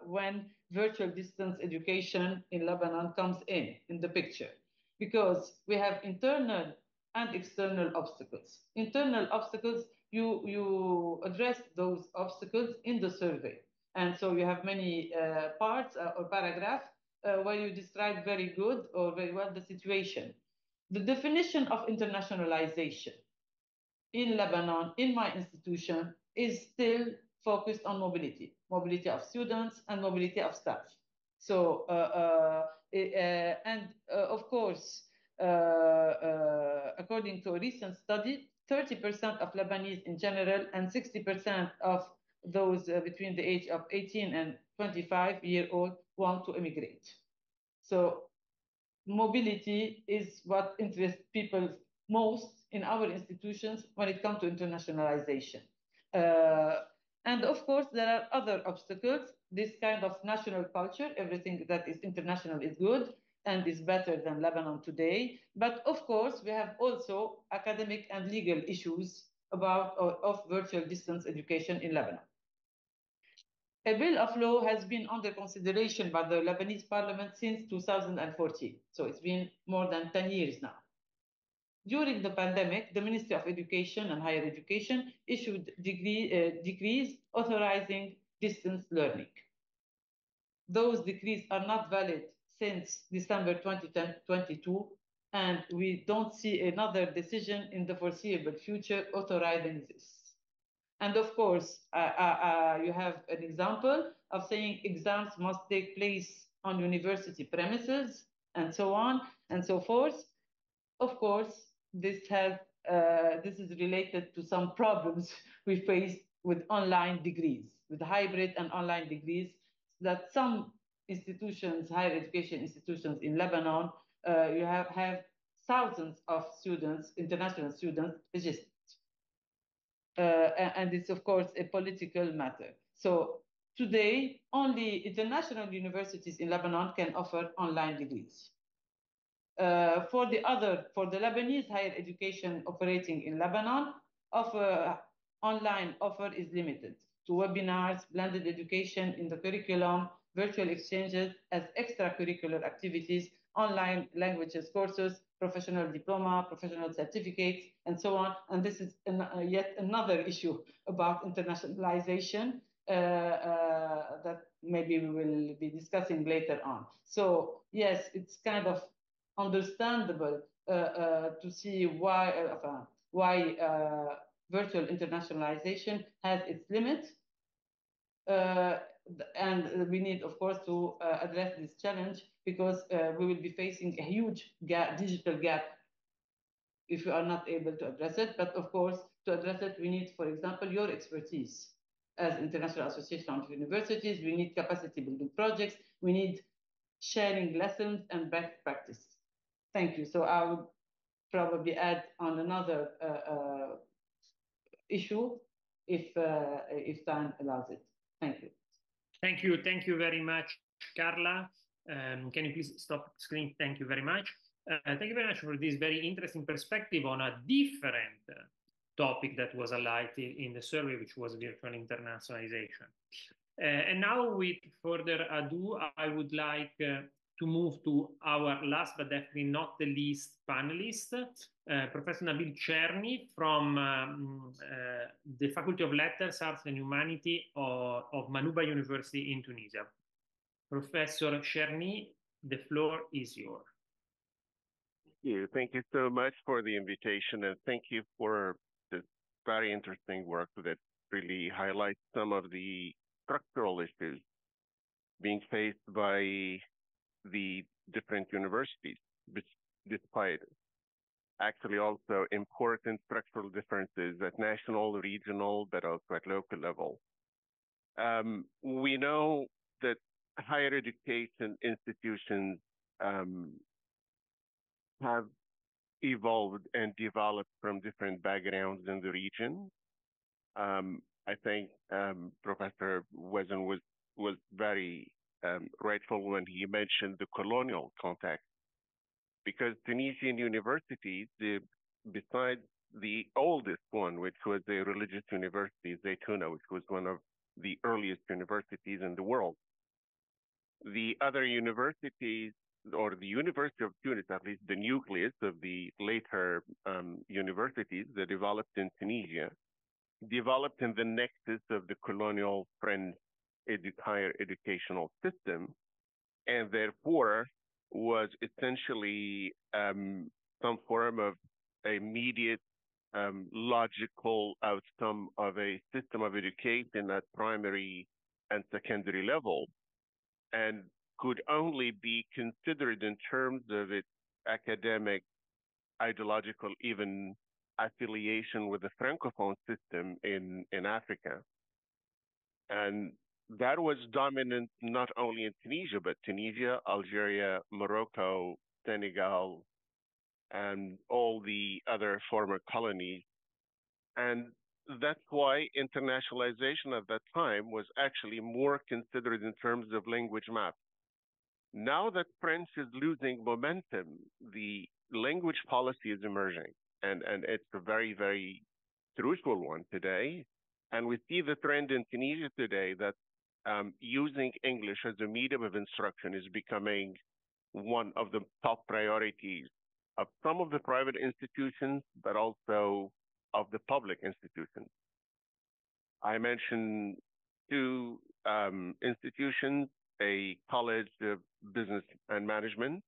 when virtual distance education in Lebanon comes in the picture, because we have internal and external obstacles. Internal obstacles, you address those obstacles in the survey. And so you have many parts or paragraphs where you describe very good or very well the situation. The definition of internationalization in Lebanon, in my institution, is still focused on mobility of students and mobility of staff. So, of course, according to a recent study, 30% of Lebanese in general and 60% of those between the age of 18 and 25-year-old want to immigrate. So mobility is what interests people most in our institutions when it comes to internationalization. And of course, there are other obstacles. This kind of national culture, everything that is international is good and is better than Lebanon today. But of course, we have also academic and legal issues of virtual distance education in Lebanon. A bill of law has been under consideration by the Lebanese parliament since 2014. So it's been more than 10 years now. During the pandemic, the Ministry of Education and Higher Education issued decrees authorizing distance learning. Those decrees are not valid since December 2022, and we don't see another decision in the foreseeable future authorizing this. And of course, you have an example of saying exams must take place on university premises and so on and so forth. Of course, this is related to some problems we face with online degrees, with hybrid and online degrees, that some institutions, higher education institutions in Lebanon, you have thousands of students, international students registered. And it's, of course, a political matter. So today, only international universities in Lebanon can offer online degrees. For the Lebanese higher education operating in Lebanon, online offer is limited to webinars, blended education in the curriculum, virtual exchanges as extracurricular activities, online languages courses, professional diploma, professional certificates, and so on. And this is yet another issue about internationalization that maybe we will be discussing later on. So yes, it's kind of understandable to see why virtual internationalization has its limits. And we need, of course, to address this challenge because we will be facing a huge digital gap if we are not able to address it. But of course, to address it, we need, for example, your expertise as International Association of Universities. We need capacity building projects. We need sharing lessons and best practices. Thank you. So I would probably add on another issue if time allows it. Thank you. Thank you. Thank you very much, Carla. Can you please stop screen? Thank you very much. Thank you very much for this very interesting perspective on a different topic that was highlighted in the survey, which was virtual internationalization. And now, with further ado, I would like to move to our last but definitely not the least panelist, Professor Nabil Cherni from the Faculty of Letters, Arts and Humanities of Manouba University in Tunisia. Professor Cherni, the floor is yours. Thank you so much for the invitation, and thank you for this very interesting work that really highlights some of the structural issues being faced by the different universities, despite actually also important structural differences at national, regional, but also at local level. We know that higher education institutions have evolved and developed from different backgrounds in the region. I think Professor Wazen was very rightful when he mentioned the colonial context, because Tunisian universities, besides the oldest one, which was a religious university, Zaytuna, which was one of the earliest universities in the world, the other universities, or the University of Tunis, at least the nucleus of the later universities that developed in Tunisia, developed in the nexus of the colonial French higher educational system, and therefore was essentially some form of immediate logical outcome of a system of education at primary and secondary level, and could only be considered in terms of its academic, ideological, even affiliation with the Francophone system in Africa. And that was dominant not only in Tunisia, but Tunisia, Algeria, Morocco, Senegal, and all the other former colonies. And that's why internationalization at that time was actually more considered in terms of language maps. Now that French is losing momentum, the language policy is emerging, and it's a very, very crucial one today. And we see the trend in Tunisia today that using English as a medium of instruction is becoming one of the top priorities of some of the private institutions, but also of the public institutions. I mentioned two institutions, a college of business and management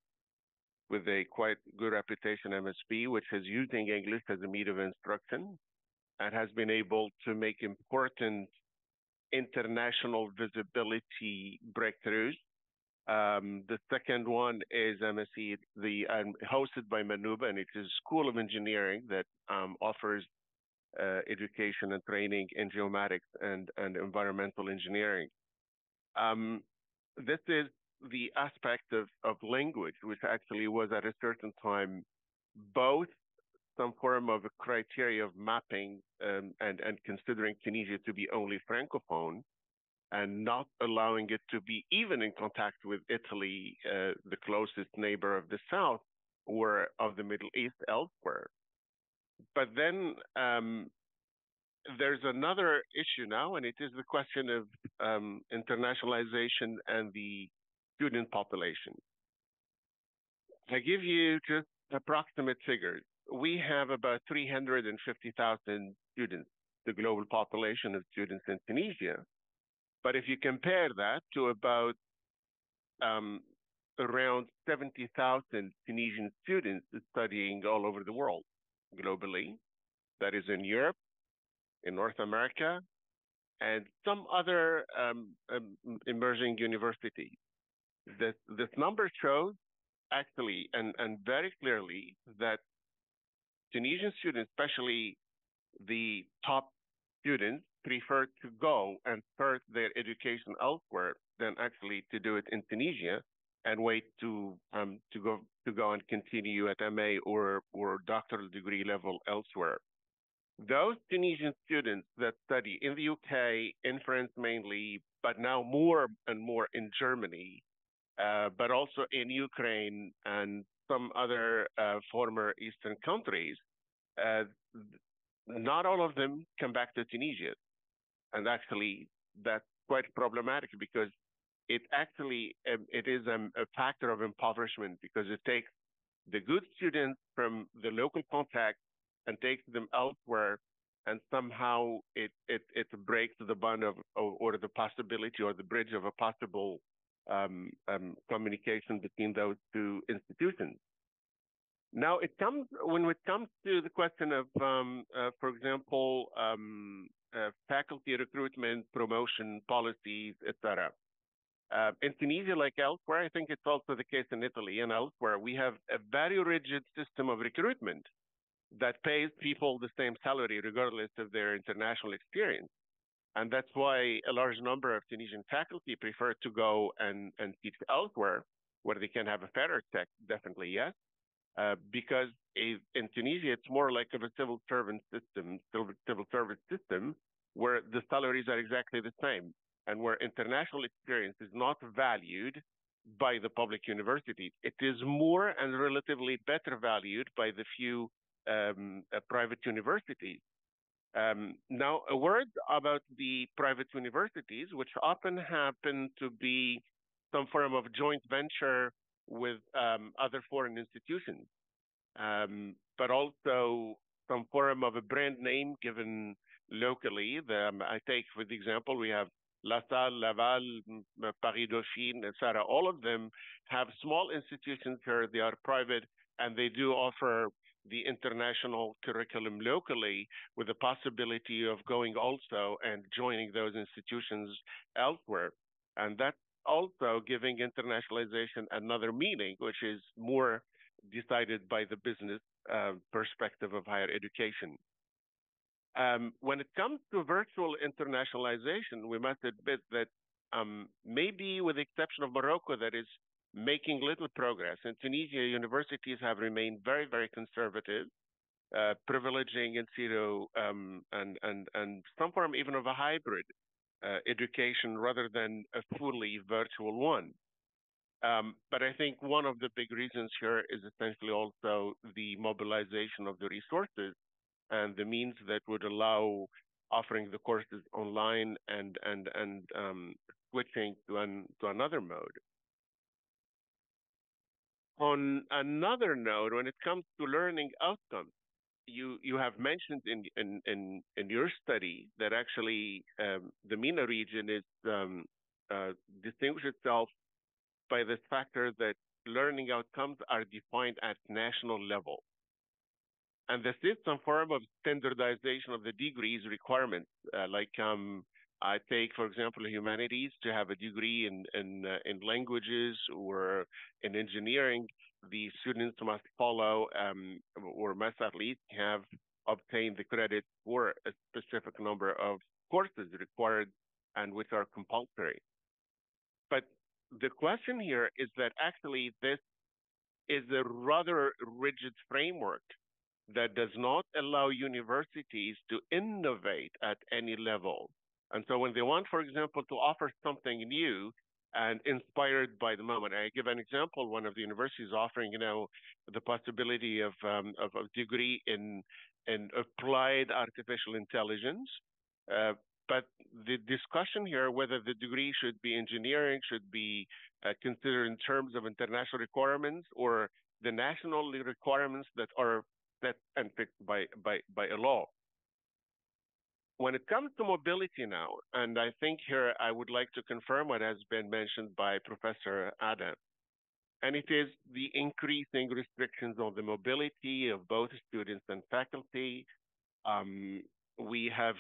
with a quite good reputation, MSP, which is using English as a medium of instruction and has been able to make important international visibility breakthroughs. The second one is MSc, hosted by Manouba, and it is a school of engineering that offers education and training in geomatics and environmental engineering. This is the aspect of language, which actually was at a certain time both some form of a criteria of mapping and considering Tunisia to be only Francophone and not allowing it to be even in contact with Italy, the closest neighbor of the South, or of the Middle East elsewhere. But then there's another issue now, and it is the question of internationalization and the student population. I give you just approximate figures. We have about 350,000 students, the global population of students in Tunisia. But if you compare that to about around 70,000 Tunisian students studying all over the world, globally, that is in Europe, in North America, and some other emerging universities. This number shows actually and very clearly that Tunisian students, especially the top students, prefer to go and start their education elsewhere than actually to do it in Tunisia and wait to go and continue at MA or doctoral degree level elsewhere. Those Tunisian students that study in the UK, in France mainly, but now more and more in Germany, but also in Ukraine and some other former Eastern countries, not all of them come back to Tunisia. And actually, that's quite problematic because it actually it is a factor of impoverishment because it takes the good students from the local context and takes them elsewhere, and somehow it breaks the bond of or the possibility or the bridge of a possible communication between those two institutions. Now, when it comes to the question of, for example, faculty recruitment, promotion policies, etc. In Tunisia, like elsewhere, I think it's also the case in Italy and elsewhere, we have a very rigid system of recruitment that pays people the same salary regardless of their international experience. And that's why a large number of Tunisian faculty prefer to go and teach elsewhere, where they can have a fairer tax, definitely, yes. Because in Tunisia, it's more like of a civil service system, where the salaries are exactly the same, and where international experience is not valued by the public universities. It is more and relatively better valued by the few private universities. Now, a word about the private universities, which often happen to be some form of joint venture with other foreign institutions, but also some form of a brand name given locally. I take, for the example, we have La Salle, Laval, Paris Dauphine, etc. All of them have small institutions here. They are private, and they do offer the international curriculum locally with the possibility of going also and joining those institutions elsewhere. And that's also giving internationalization another meaning, which is more decided by the business perspective of higher education. When it comes to virtual internationalization, we must admit that maybe with the exception of Morocco, that is making little progress. In Tunisia, universities have remained very, very conservative, privileging in situ and some form even of a hybrid education rather than a fully virtual one. But I think one of the big reasons here is essentially also the mobilization of the resources and the means that would allow offering the courses online and switching to another mode. On another note, when it comes to learning outcomes, you have mentioned in your study that actually the MENA region is distinguished itself by this factor that learning outcomes are defined at national level. And this is some form of standardization of the degrees requirements. I take, for example, humanities to have a degree in languages or in engineering. The students must follow or must at least have obtained the credit for a specific number of courses required and which are compulsory. But the question here is that actually this is a rather rigid framework that does not allow universities to innovate at any level. And so when they want, for example, to offer something new, and inspired by the moment. I give an example. One of the universities offering, the possibility of a degree in applied artificial intelligence. But the discussion here, whether the degree should be engineering, should be considered in terms of international requirements or the national requirements that are set and fixed by a law. When it comes to mobility now, and I think here I would like to confirm what has been mentioned by Professor Adam, and it is the increasing restrictions on the mobility of both students and faculty. We have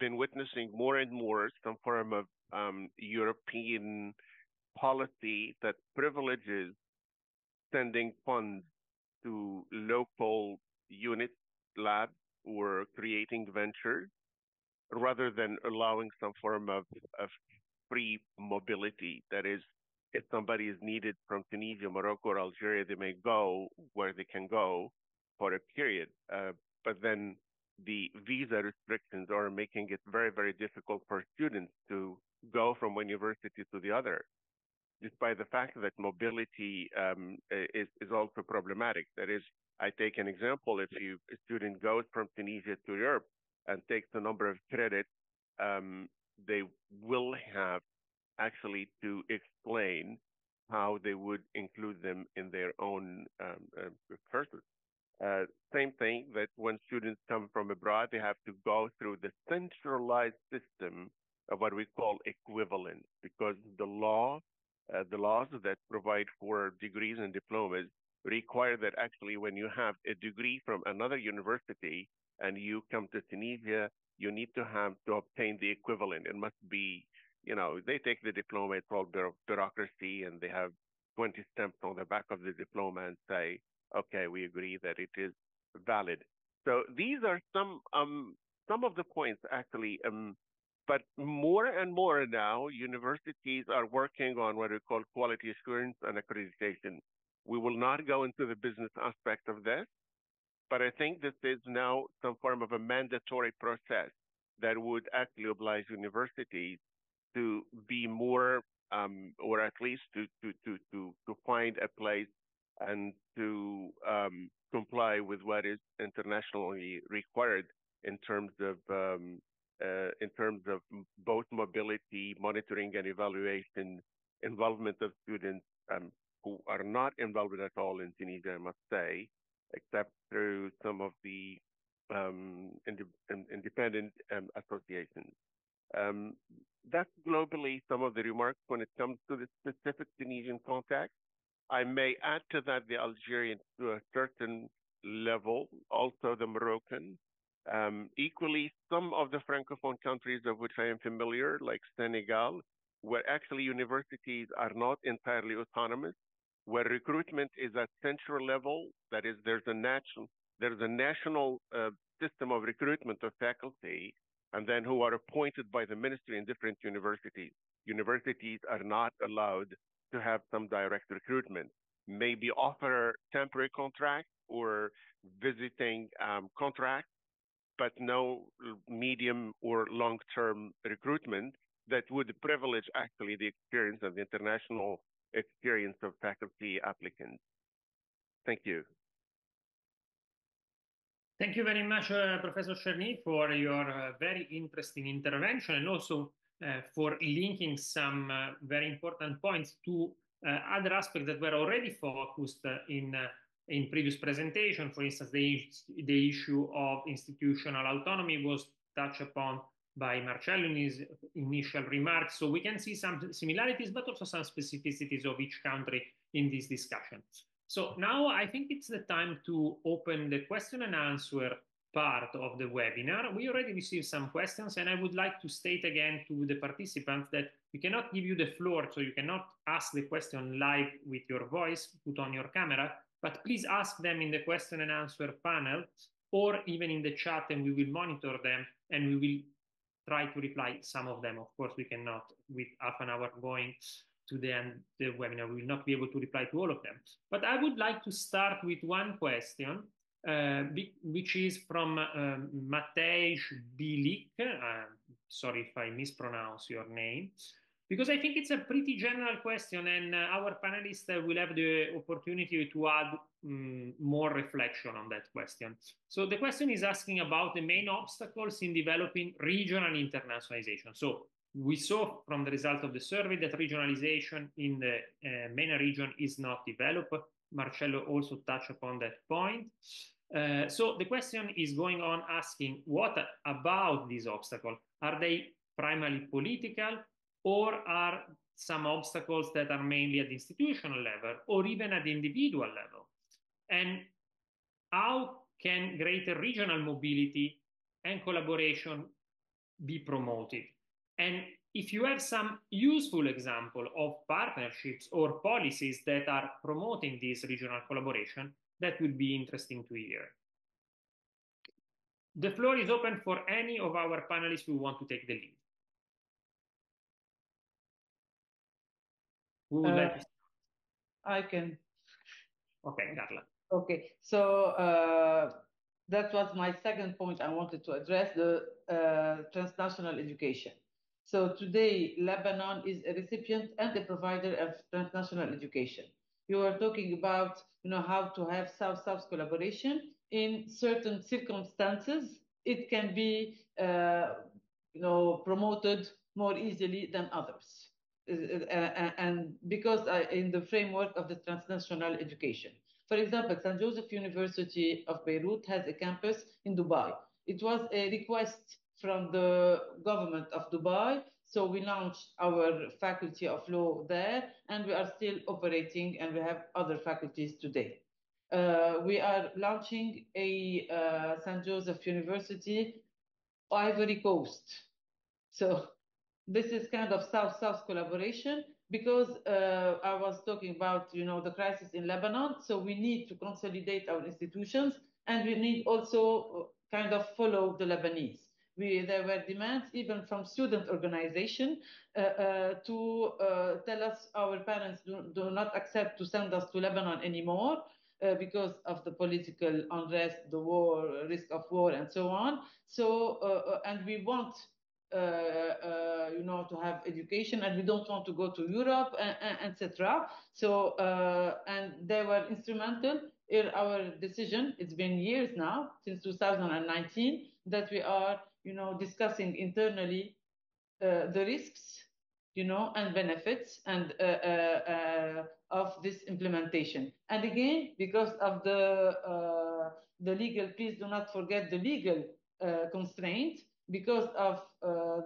been witnessing more and more some form of European policy that privileges sending funds to local unit labs or creating ventures rather than allowing some form of free mobility. That is, if somebody is needed from Tunisia, Morocco, or Algeria, they may go where they can go for a period. But then the visa restrictions are making it very, very difficult for students to go from one university to the other, despite the fact that mobility is also problematic. That is, I take an example. If a student goes from Tunisia to Europe and takes a number of credits, they will have actually to explain how they would include them in their own courses. Same thing that when students come from abroad, they have to go through the centralized system of what we call equivalence, because the laws that provide for degrees and diplomas require that actually when you have a degree from another university and you come to Tunisia, you need to obtain the equivalent. It must be, they take the diploma, it's all bureaucracy, and they have 20 stamps on the back of the diploma and say, okay, we agree that it is valid. So these are some of the points actually, but more and more now, universities are working on what we call quality assurance and accreditation. We will not go into the business aspect of this, but I think this is now some form of a mandatory process that would actually oblige universities to be more, or at least to find a place and to comply with what is internationally required in terms of both mobility, monitoring and evaluation, involvement of students who are not involved at all in Tunisia, I must say, except through some of the independent associations. That's globally some of the remarks when it comes to the specific Tunisian context. I may add to that the Algerian to a certain level, also the Moroccan. Equally, some of the Francophone countries of which I am familiar, like Senegal, where actually universities are not entirely autonomous, where recruitment is at central level. That is, there's a national system of recruitment of faculty, and then who are appointed by the ministry in different universities. Universities are not allowed to have some direct recruitment, maybe offer temporary contracts or visiting contracts, but no medium or long-term recruitment that would privilege actually the experience and the international experience of faculty applicants. Thank you. Thank you very much, Professor Cherni, for your very interesting intervention, and also for linking some very important points to other aspects that were already focused in previous presentation. For instance, the issue of institutional autonomy was touched upon by Marcello in his initial remarks. So we can see some similarities, but also some specificities of each country in this discussion. So now I think it's the time to open the question and answer part of the webinar. We already received some questions, and I would like to state again to the participants that we cannot give you the floor, so you cannot ask the question live with your voice, put on your camera, but please ask them in the question and answer panel, or even in the chat, and we will monitor them, and we will try to reply some of them. Of course, we cannot, with half an hour going to the end of the webinar, we will not be able to reply to all of them. But I would like to start with one question, which is from Matej Bilik. Sorry if I mispronounce your name. Because I think it's a pretty general question, and our panelists will have the opportunity to add more reflection on that question. So the question is asking about the main obstacles in developing regional internationalization. So we saw from the result of the survey that regionalization in the MENA region is not developed. Marcello also touched upon that point. So the question is going on asking, what about these obstacles? Are they primarily political, or are some obstacles that are mainly at the institutional level or even at the individual level? And how can greater regional mobility and collaboration be promoted? And if you have some useful example of partnerships or policies that are promoting this regional collaboration, that would be interesting to hear. The floor is open for any of our panelists who want to take the lead. Who would like to start? I can. Okay, Carla. Okay, so that was my second point I wanted to address, the transnational education. So today, Lebanon is a recipient and a provider of transnational education. You are talking about, how to have South-South collaboration. In certain circumstances, it can be, promoted more easily than others. And because in the framework of the transnational education. For example, St. Joseph University of Beirut has a campus in Dubai. It was a request from the government of Dubai, so we launched our faculty of law there, and we are still operating, and we have other faculties today. We are launching a St. Joseph University, Ivory Coast. So this is kind of South-South collaboration, because I was talking about, the crisis in Lebanon. So we need to consolidate our institutions, and we need also kind of follow the Lebanese. There were demands even from student organization to tell us our parents do not accept to send us to Lebanon anymore because of the political unrest, the war, risk of war, and so on. So, and we want to have education, and we don't want to go to Europe, etc. So, and they were instrumental in our decision. It's been years now, since 2019, that we are, discussing internally the risks, and benefits and of this implementation. And again, because of the legal, please do not forget the legal constraint, because of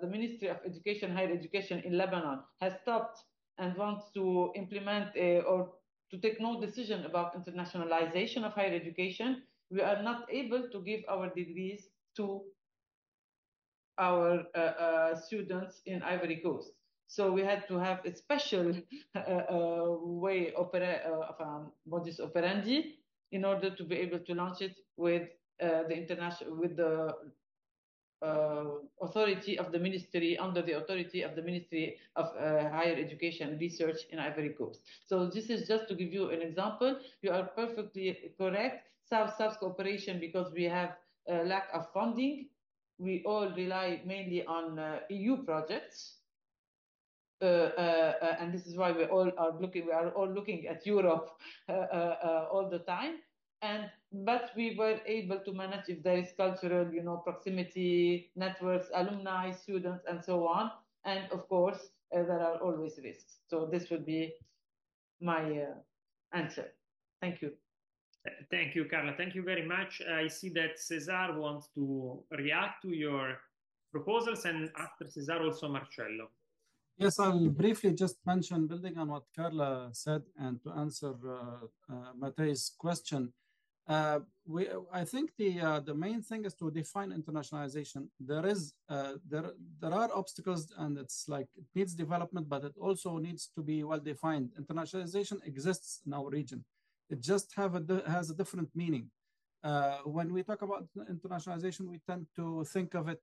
the Ministry of Education, Higher Education in Lebanon has stopped and wants to implement or to take no decision about internationalization of higher education, we are not able to give our degrees to our students in Ivory Coast. So we had to have a special way of modus operandi in order to be able to launch it with the authority of the ministry, under the authority of the Ministry of Higher Education and Research in Ivory Coast. So this is just to give you an example. You are perfectly correct. South-South cooperation, because we have a lack of funding. We all rely mainly on EU projects. And this is why we are all looking at Europe all the time. But we were able to manage if there is cultural, proximity, networks, alumni, students, and so on. And of course, there are always risks. So this would be my answer. Thank you. Thank you, Carla. Thank you very much. I see that Cesar wants to react to your proposals, and after Cesar, also Marcello. Yes, I'll briefly just mention, building on what Carla said, and to answer Matej's question. I think the main thing is to define internationalization. There are obstacles, and it's like it needs development, but it also needs to be well defined. Internationalization exists in our region. It just has a different meaning. When we talk about internationalization, we tend to think of it,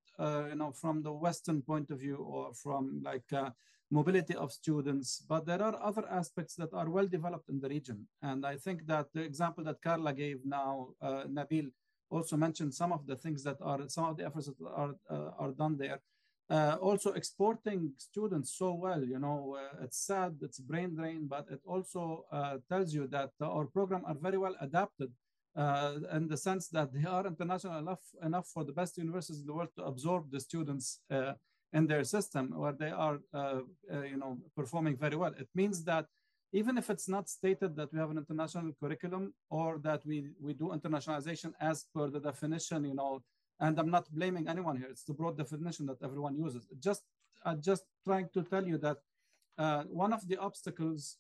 from the Western point of view, or from mobility of students. But there are other aspects that are well developed in the region. And I think that the example that Carla gave now, Nabil also mentioned some of the things some of the efforts that are done there. Also exporting students so well, it's sad, it's brain drain, but it also tells you that our program are very well adapted in the sense that they are international enough for the best universities in the world to absorb the students in their system where they are, performing very well. It means that even if it's not stated that we have an international curriculum or that we do internationalization as per the definition, and I'm not blaming anyone here. It's the broad definition that everyone uses. I'm just trying to tell you that one of the obstacles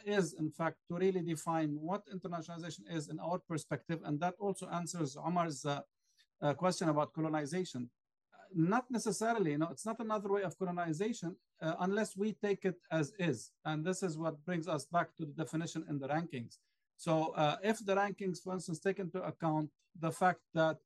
is, in fact, to really define what internationalization is in our perspective. And that also answers Omar's question about colonization. Not necessarily, it's not another way of colonization unless we take it as is. And this is what brings us back to the definition in the rankings. So if the rankings, for instance, take into account the fact that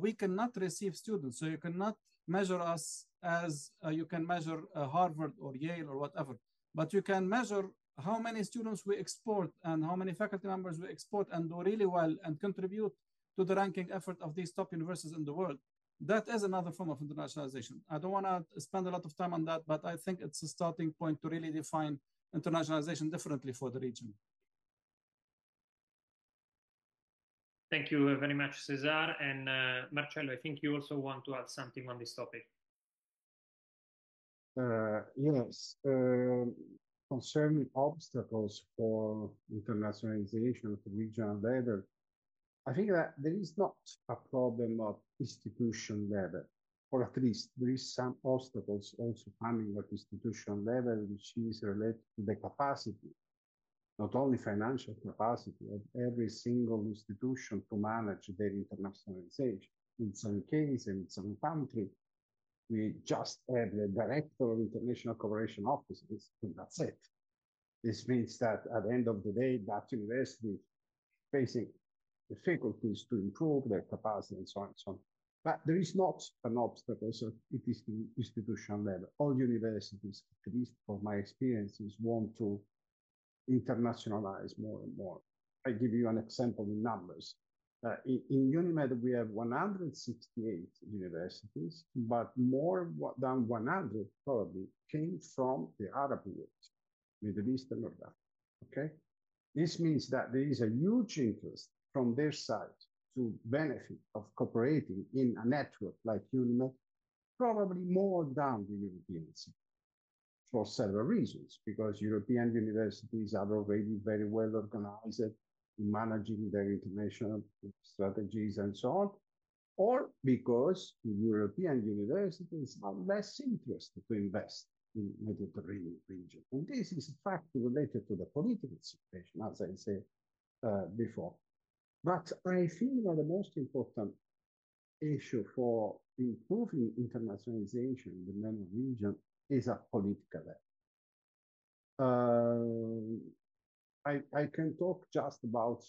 we cannot receive students. So you cannot measure us as you can measure Harvard or Yale or whatever, but you can measure how many students we export and how many faculty members we export and do really well and contribute to the ranking effort of these top universities in the world. That is another form of internationalization. I don't want to spend a lot of time on that, but I think it's a starting point to really define internationalization differently for the region. Thank you very much, Cesar. And Marcello, I think you also want to add something on this topic. Yes. Concerning obstacles for internationalization at the regional level, I think that there is not a problem of institution level, or at least there is some obstacles also coming at institution level, which is related to the capacity, not only financial capacity of every single institution to manage their internationalization. In some cases, in some countries, we just have the director of international cooperation offices, and that's it. This means that at the end of the day, that university is facing difficulties to improve their capacity and so on and so on. But there is not an obstacle, so it is the institutional level. All universities, at least for my experiences, want to internationalize more and more. I give you an example in numbers. In UNIMED, we have 168 universities, but more than 100 probably came from the Arab world, Middle East and North Africa, okay? This means that there is a huge interest from their side to benefit of cooperating in a network like UNIMED, probably more than the Europeans, for several reasons, because European universities are already very well organized in managing their international strategies and so on, or because European universities are less interested to invest in the Mediterranean region. And this is a fact related to the political situation, as I said before. But I think that the most important issue for improving internationalization in the MENA region is a political level. I can talk just about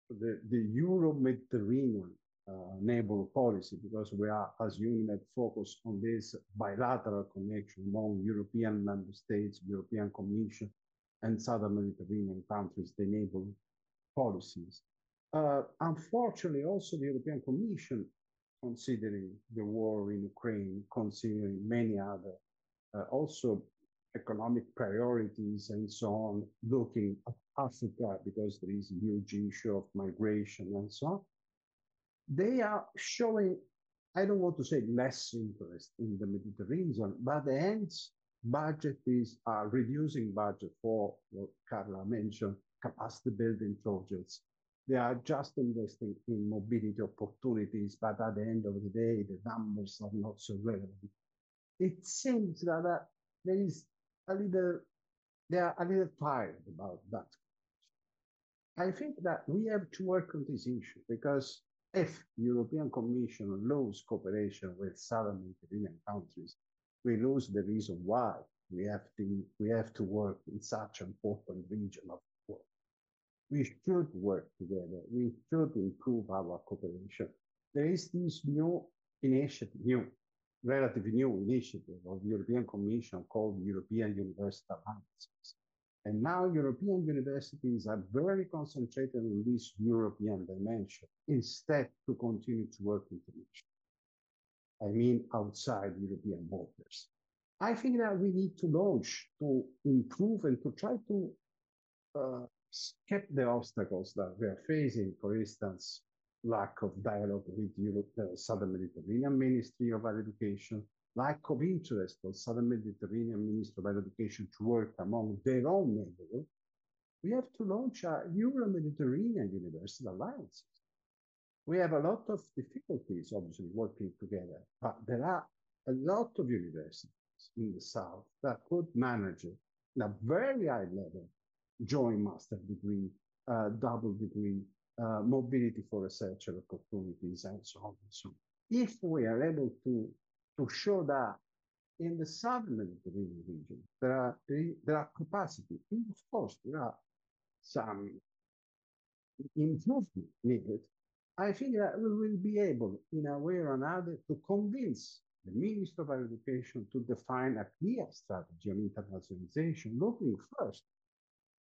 the Euro-Mediterranean neighborhood policy, because we are, as UNIMED, focused on this bilateral connection among European member states, European Commission, and Southern Mediterranean countries, the neighborhood policies. Unfortunately, also the European Commission, considering the war in Ukraine, considering many other also economic priorities and so on, looking at Africa because there is a huge issue of migration and so on, they are showing, I don't want to say less interest in the Mediterranean, but the ends budget are reducing budget for what Carla mentioned, capacity building projects. They are just investing in mobility opportunities, but at the end of the day, the numbers are not so relevant. It seems that they are a little tired about that. I think that we have to work on this issue, because if European Commission lose cooperation with Southern Mediterranean countries, we lose the reason why we have to work in such an important region of the world. We should work together. We should improve our cooperation. There is this relatively new initiative of the European Commission called European University Alliances. And now European universities are very concentrated on this European dimension instead to continue to work internationally. I mean outside European borders. I think that we need to launch to improve and to try to skip the obstacles that we are facing, for instance, lack of dialogue with Europe, the Southern Mediterranean Ministry of Higher Education, lack of interest of Southern Mediterranean Ministry of Higher Education to work among their own neighborhood. We have to launch a Euro-Mediterranean University Alliance. We have a lot of difficulties, obviously, working together, but there are a lot of universities in the South that could manage it in a very high level, joint master degree, double degree, mobility for research opportunities, and so on and so on. If we are able to show that in the Southern Mediterranean region, there are capacity, and of course, there are some improvement needed. I think that we will be able, in a way or another, to convince the Minister of Education to define a clear strategy on internationalization, looking first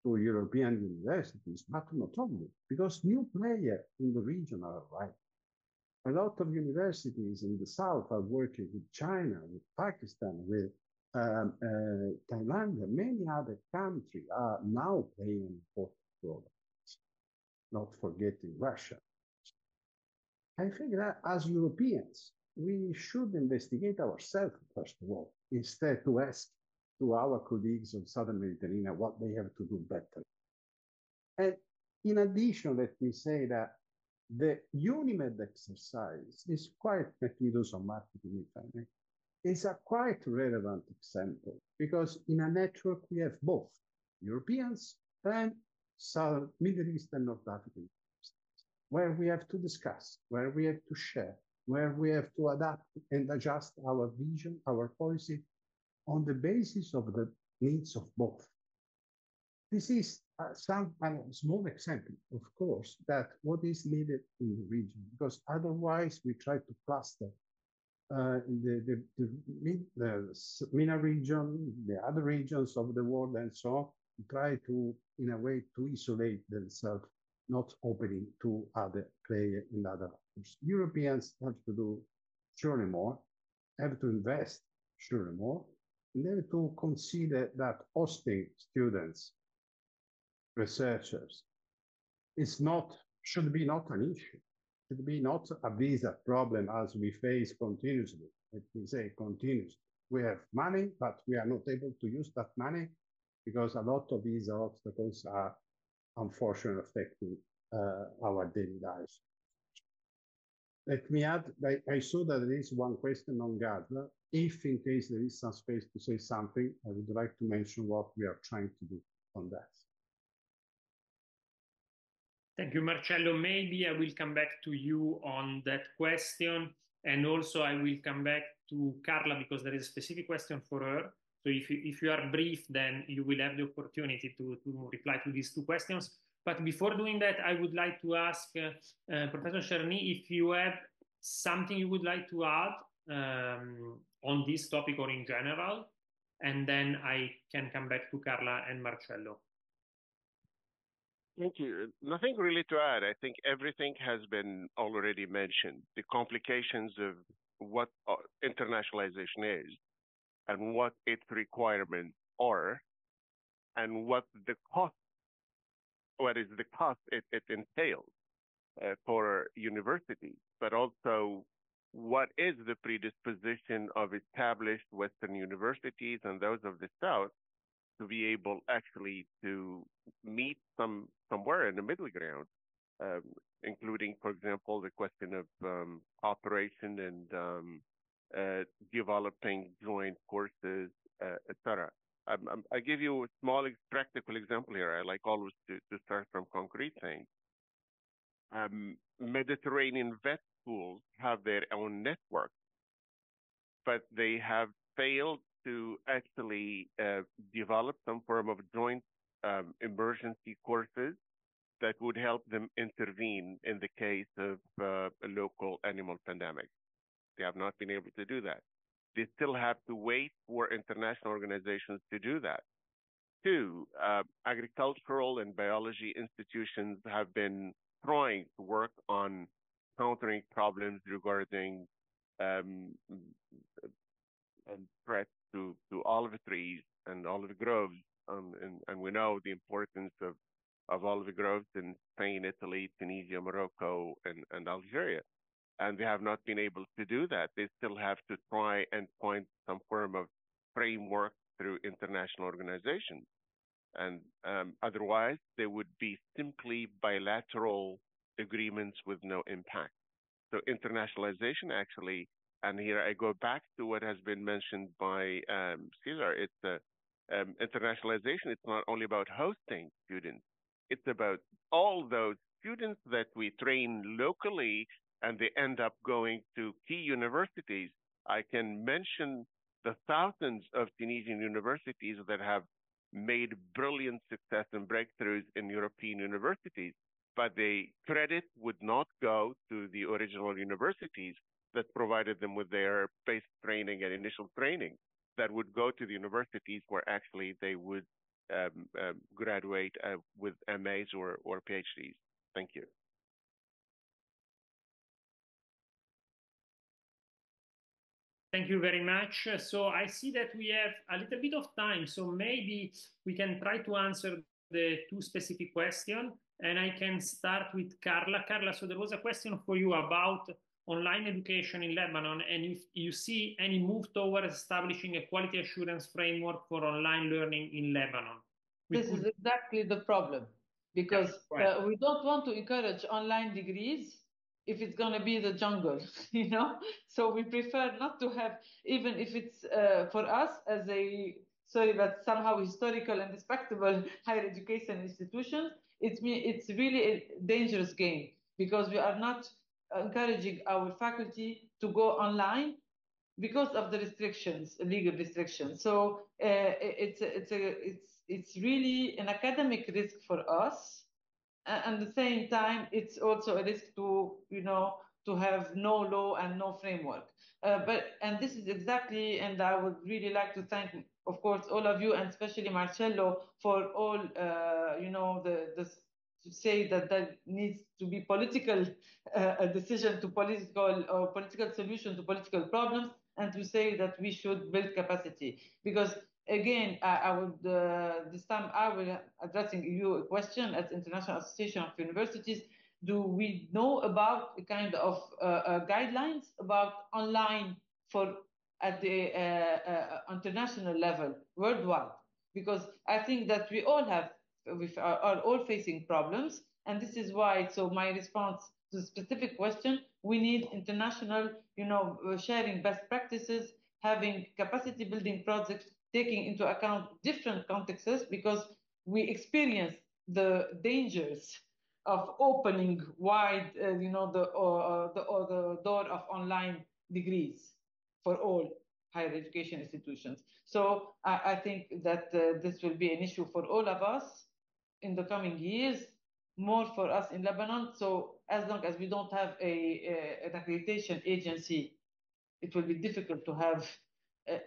to European universities, but not only, because new players in the region are arriving. A lot of universities in the South are working with China, with Pakistan, with Thailand, and many other countries are now playing an important role. Not forgetting Russia. I think that as Europeans, we should investigate ourselves, first of all, instead to ask to our colleagues of Southern Mediterranean what they have to do better. And in addition, let me say that the UNIMED exercise is quite, let me do some marketing if I may, is a quite relevant example because in a network we have both Europeans and South, Middle East and North African, where we have to discuss, where we have to share, where we have to adapt and adjust our vision, our policy on the basis of the needs of both. This is some small example, of course, that what is needed in the region, because otherwise we try to cluster the MENA region, the other regions of the world, and so on, try to, in a way, to isolate themselves, not opening to other players in other actors. Europeans have to do surely more, have to invest surely more, and then to consider that hosting students, researchers, should be not an issue, should be not a visa problem as we face continuously. Let me say continuously. We have money, but we are not able to use that money because a lot of these obstacles are unfortunately affecting our daily lives. Let me add, I saw that there is one question on Gaza. If in case there is some space to say something, I would like to mention what we are trying to do on that. Thank you, Marcello. Maybe I will come back to you on that question. And also I will come back to Carla because there is a specific question for her. So if you are brief, then you will have the opportunity to reply to these two questions. But before doing that, I would like to ask Professor Cherni if you have something you would like to add on this topic or in general, and then I can come back to Carla and Marcello. Thank you. Nothing really to add. I think everything has been already mentioned. The complications of what internationalization is and what its requirements are and what is the cost it entails for universities, but also what is the predisposition of established Western universities and those of the South to be able actually to meet somewhere in the middle ground, including, for example, the question of cooperation and developing joint courses, etc. I give you a small practical example here. I like always to start from concrete things. Mediterranean vet schools have their own network, but they have failed to actually develop some form of joint emergency courses that would help them intervene in the case of a local animal pandemic. They have not been able to do that. They still have to wait for international organizations to do that. Two, agricultural and biology institutions have been trying to work on countering problems regarding threat to olive trees and olive groves, and we know the importance of olive groves in Spain, Italy, Tunisia, Morocco, and Algeria. And they have not been able to do that. They still have to try and find some form of framework through international organizations. And otherwise, they would be simply bilateral agreements with no impact. So internationalization actually, and here I go back to what has been mentioned by Cesar, it's internationalization. It's not only about hosting students. It's about all those students that we train locally and they end up going to key universities. I can mention the thousands of Tunisian universities that have made brilliant success and breakthroughs in European universities, but the credit would not go to the original universities that provided them with their basic training and initial training. That would go to the universities where actually they would graduate with MAs or PhDs. Thank you. Thank you very much. So I see that we have a little bit of time, so maybe we can try to answer the two specific questions, and I can start with Carla. Carla, so there was a question for you about online education in Lebanon, and if you see any move towards establishing a quality assurance framework for online learning in Lebanon. This is exactly the problem, because we don't want to encourage online degrees if it's going to be the jungle, you know? So we prefer not to have, even if it's for us as a, sorry, but somehow historical and respectable higher education institution, it's really a dangerous game, because we are not encouraging our faculty to go online because of the restrictions, legal restrictions. So it's really an academic risk for us. And at the same time, it's also a risk to, you know, to have no law and no framework. And this is exactly, and I would really like to thank, of course, all of you, and especially Marcello, for all, you know, to say that there needs to be political a decision to political solution to political problems, and to say that we should build capacity. Because again, I would, this time I will addressing you a question as International Association of Universities. Do we know about a kind of guidelines about online for at the international level, worldwide? Because I think that we all have, we are all facing problems, and this is why, so my response to the specific question, we need international, you know, sharing best practices, having capacity building projects, taking into account different contexts, because we experience the dangers of opening wide, you know, the door of online degrees for all higher education institutions. So I think that this will be an issue for all of us in the coming years, more for us in Lebanon. So as long as we don't have an accreditation agency, it will be difficult to have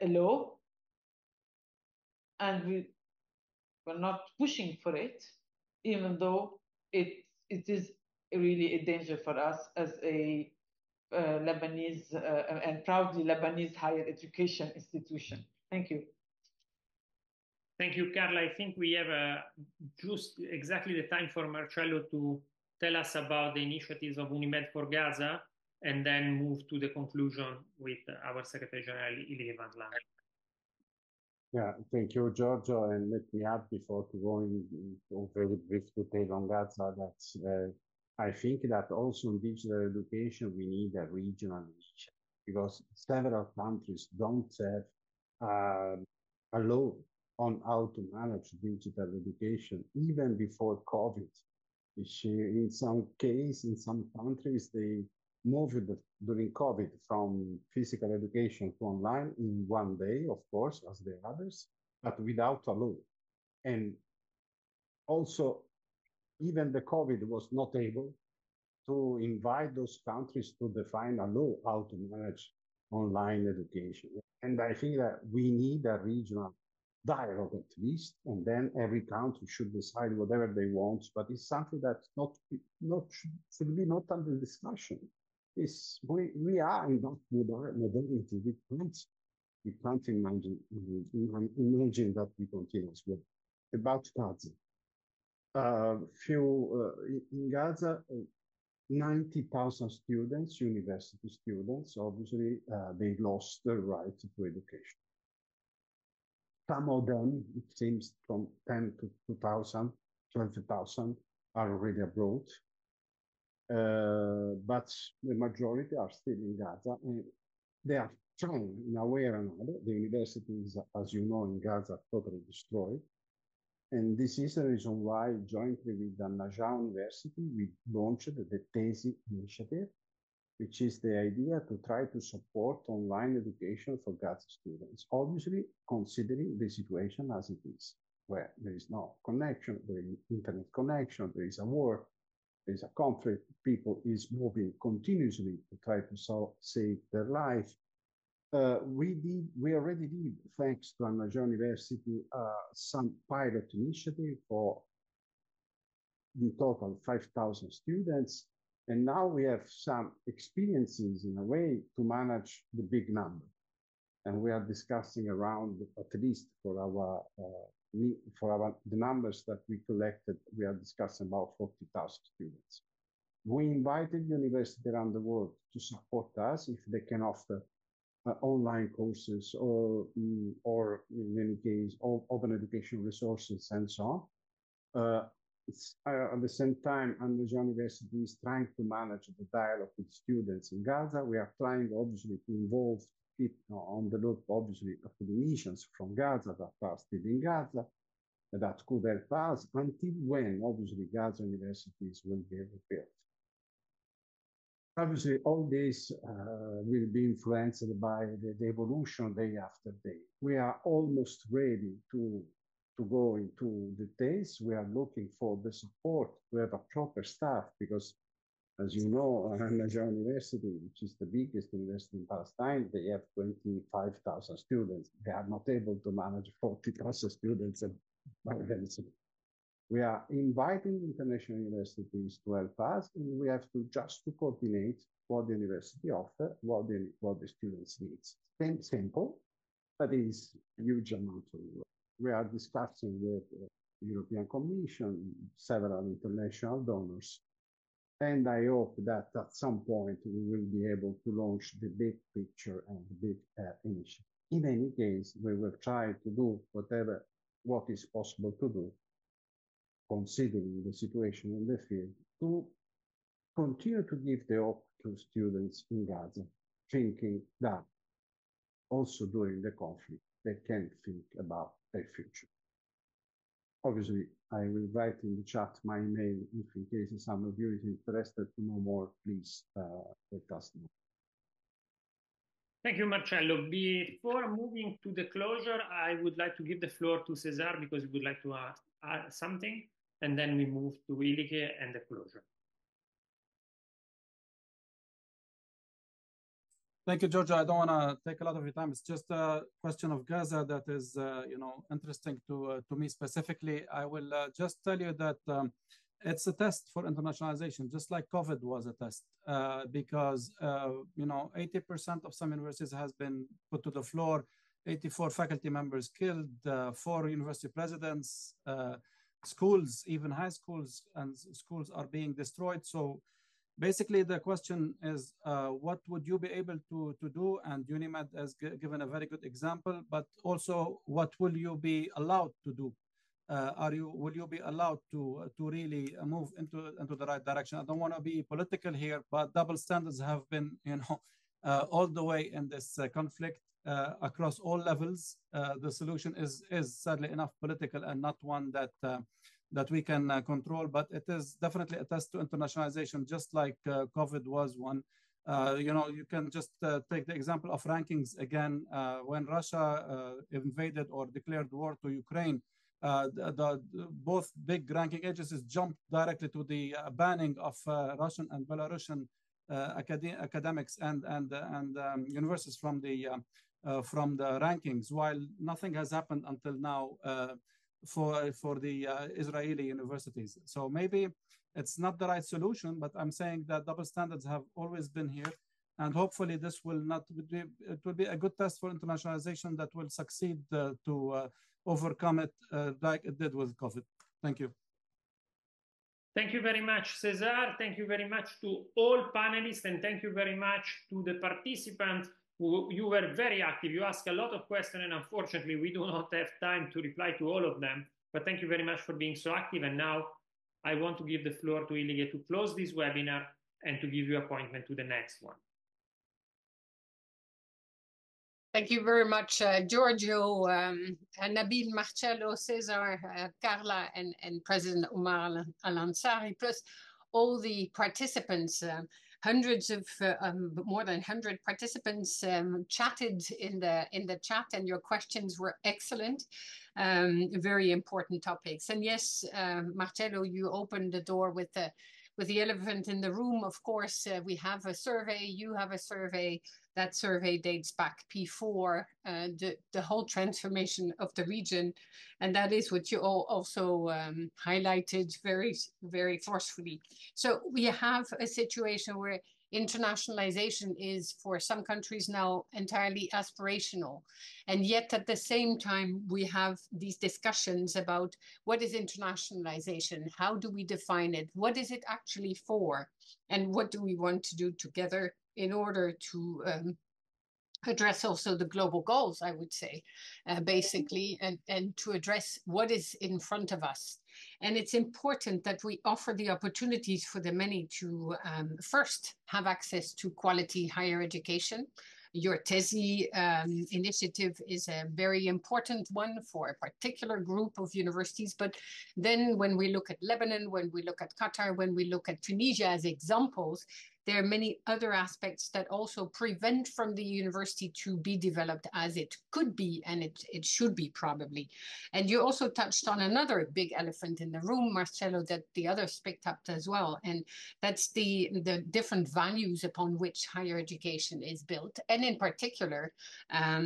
a law. And we're not pushing for it, even though it is really a danger for us as a Lebanese and proudly Lebanese higher education institution. Thank you. Thank you, Carla. I think we have just exactly the time for Marcello to tell us about the initiatives of UNIMED for Gaza, and then move to the conclusion with our Secretary General, Hilligje van Laan. Yeah, thank you, Giorgio. And let me add, before to go into very brief detail on Gaza, that I think that also in digital education, we need a regional initiative, because several countries don't have a law on how to manage digital education, even before COVID. In some cases, in some countries, they moved during COVID from physical education to online in one day, of course, as the others, but without a law. And also, even the COVID was not able to invite those countries to define a law how to manage online education. And I think that we need a regional dialogue at least, and then every country should decide whatever they want, but it's something that should be not under discussion. we are in that modernity. We can't imagine that we continue as well. About Gaza. In Gaza, 90,000 students, university students, obviously, they lost their right to education. Some of them, it seems, from 10 to 2,000, 12,000 are already abroad. But the majority are still in Gaza, and they are trying in a way or another. The universities, as you know, in Gaza are totally destroyed. And this is the reason why, jointly with the Najaf University, we launched the TESI initiative, which is the idea to try to support online education for Gaza students, obviously considering the situation as it is, where there is no connection, there is internet connection, there is a war, there is a conflict, people is moving continuously to try to save their life. We already did, thanks to Najaf University, some pilot initiative for in total 5,000 students. And now we have some experiences in a way to manage the big number. And we are discussing around, at least for the numbers that we collected, we are discussing about 40,000 students. We invited universities around the world to support us if they can offer online courses or in any case, open education resources and so on. At the same time, Najaf University is trying to manage the dialogue with students in Gaza. We are trying, obviously, to involve people on the loop, obviously, academicians from Gaza that are still in Gaza, that could help us until when, obviously, Gaza universities will be rebuilt. Obviously, all this will be influenced by the evolution day after day. We are almost ready to go into details. We are looking for the support to have a proper staff because, as you know, Najaf University, which is the biggest university in Palestine, they have 25,000 students. They are not able to manage 40,000 students by themselves. We are inviting international universities to help us, and we have to just to coordinate what the university offers, what the students need. Simple, but it is a huge amount of work. We are discussing with the European Commission, several international donors, and I hope that at some point we will be able to launch the big picture and the big initiative. In any case, we will try to do what is possible to do, considering the situation in the field, to continue to give the hope to students in Gaza, thinking that also during the conflict, they can think about their future. Obviously, I will write in the chat my email if in case some of you is interested to know more, please let us know. Thank you, Marcello. Before moving to the closure, I would like to give the floor to Cesar because we would like to add something, and then we move to Hilligje and the closure. Thank you, Giorgio. I don't want to take a lot of your time. It's just a question of Gaza that is, interesting to me specifically. I will just tell you that it's a test for internationalization, just like COVID was a test, because 80% of some universities has been put to the floor, 84 faculty members killed, 4 university presidents, schools, even high schools and schools are being destroyed. So basically, the question is, what would you be able to do? And UNIMED has given a very good example, but also what will you be allowed to do? Will you be allowed to really move into the right direction? I don't want to be political here, but double standards have been, all the way in this conflict across all levels. The solution is sadly enough political and not one that we can control, but it is definitely a test to internationalization, just like COVID was one. You can just take the example of rankings again. When Russia invaded or declared war to Ukraine, both big ranking agencies jumped directly to the banning of Russian and Belarusian academics and universities from the rankings, while nothing has happened until now for the Israeli universities. So maybe It's not the right solution, but I'm saying that double standards have always been here. And hopefully this will not be, it will be a good test for internationalization that will succeed to overcome it like it did with COVID. Thank you. Thank you very much, Cesar. Thank you very much to all panelists, and thank you very much to the participants. You were very active. You asked a lot of questions, and unfortunately, we do not have time to reply to all of them. But thank you very much for being so active. And now I want to give the floor to Hilligje to close this webinar and to give you appointment to the next one. Thank you very much, Giorgio, Nabil, Marcello, Cesar, Carla, and President Omar Al-Ansari, plus all the participants. Hundreds of more than 100 participants chatted in the chat, and your questions were excellent. Very important topics. And yes, Marcello, you opened the door with the elephant in the room. Of course, we have a survey. You have a survey. That survey dates back before the whole transformation of the region. And that is what you all also highlighted very, very forcefully. So we have a situation where internationalization is for some countries now entirely aspirational. And yet at the same time, we have these discussions about what is internationalization? How do we define it? What is it actually for? And what do we want to do together in order to address also the global goals, I would say, basically, and to address what is in front of us. And it's important that we offer the opportunities for the many to first have access to quality higher education. Your TESI initiative is a very important one for a particular group of universities. But then when we look at Lebanon, when we look at Qatar, when we look at Tunisia as examples, there are many other aspects that also prevent from the university to be developed as it could be, and it should be probably. And you also touched on another big elephant in the room, Marcello, that the others picked up as well. And that's the different values upon which higher education is built. And in particular,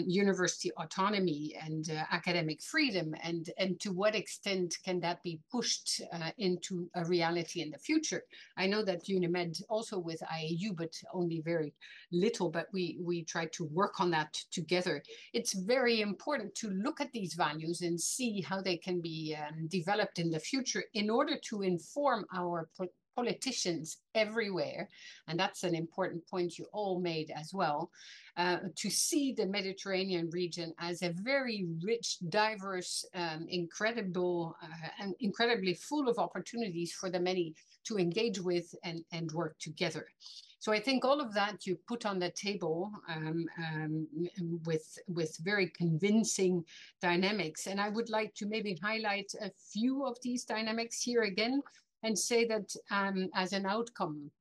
university autonomy and academic freedom. And to what extent can that be pushed into a reality in the future? I know that UNIMED also with IAU, but only very little, but we try to work on that together. It's very important to look at these values and see how they can be developed in the future in order to inform our politicians everywhere. And that's an important point you all made as well, to see the Mediterranean region as a very rich, diverse, incredible, and incredibly full of opportunities for the many to engage with and work together. So I think all of that you put on the table with very convincing dynamics. And I would like to maybe highlight a few of these dynamics here again and say that as an outcome,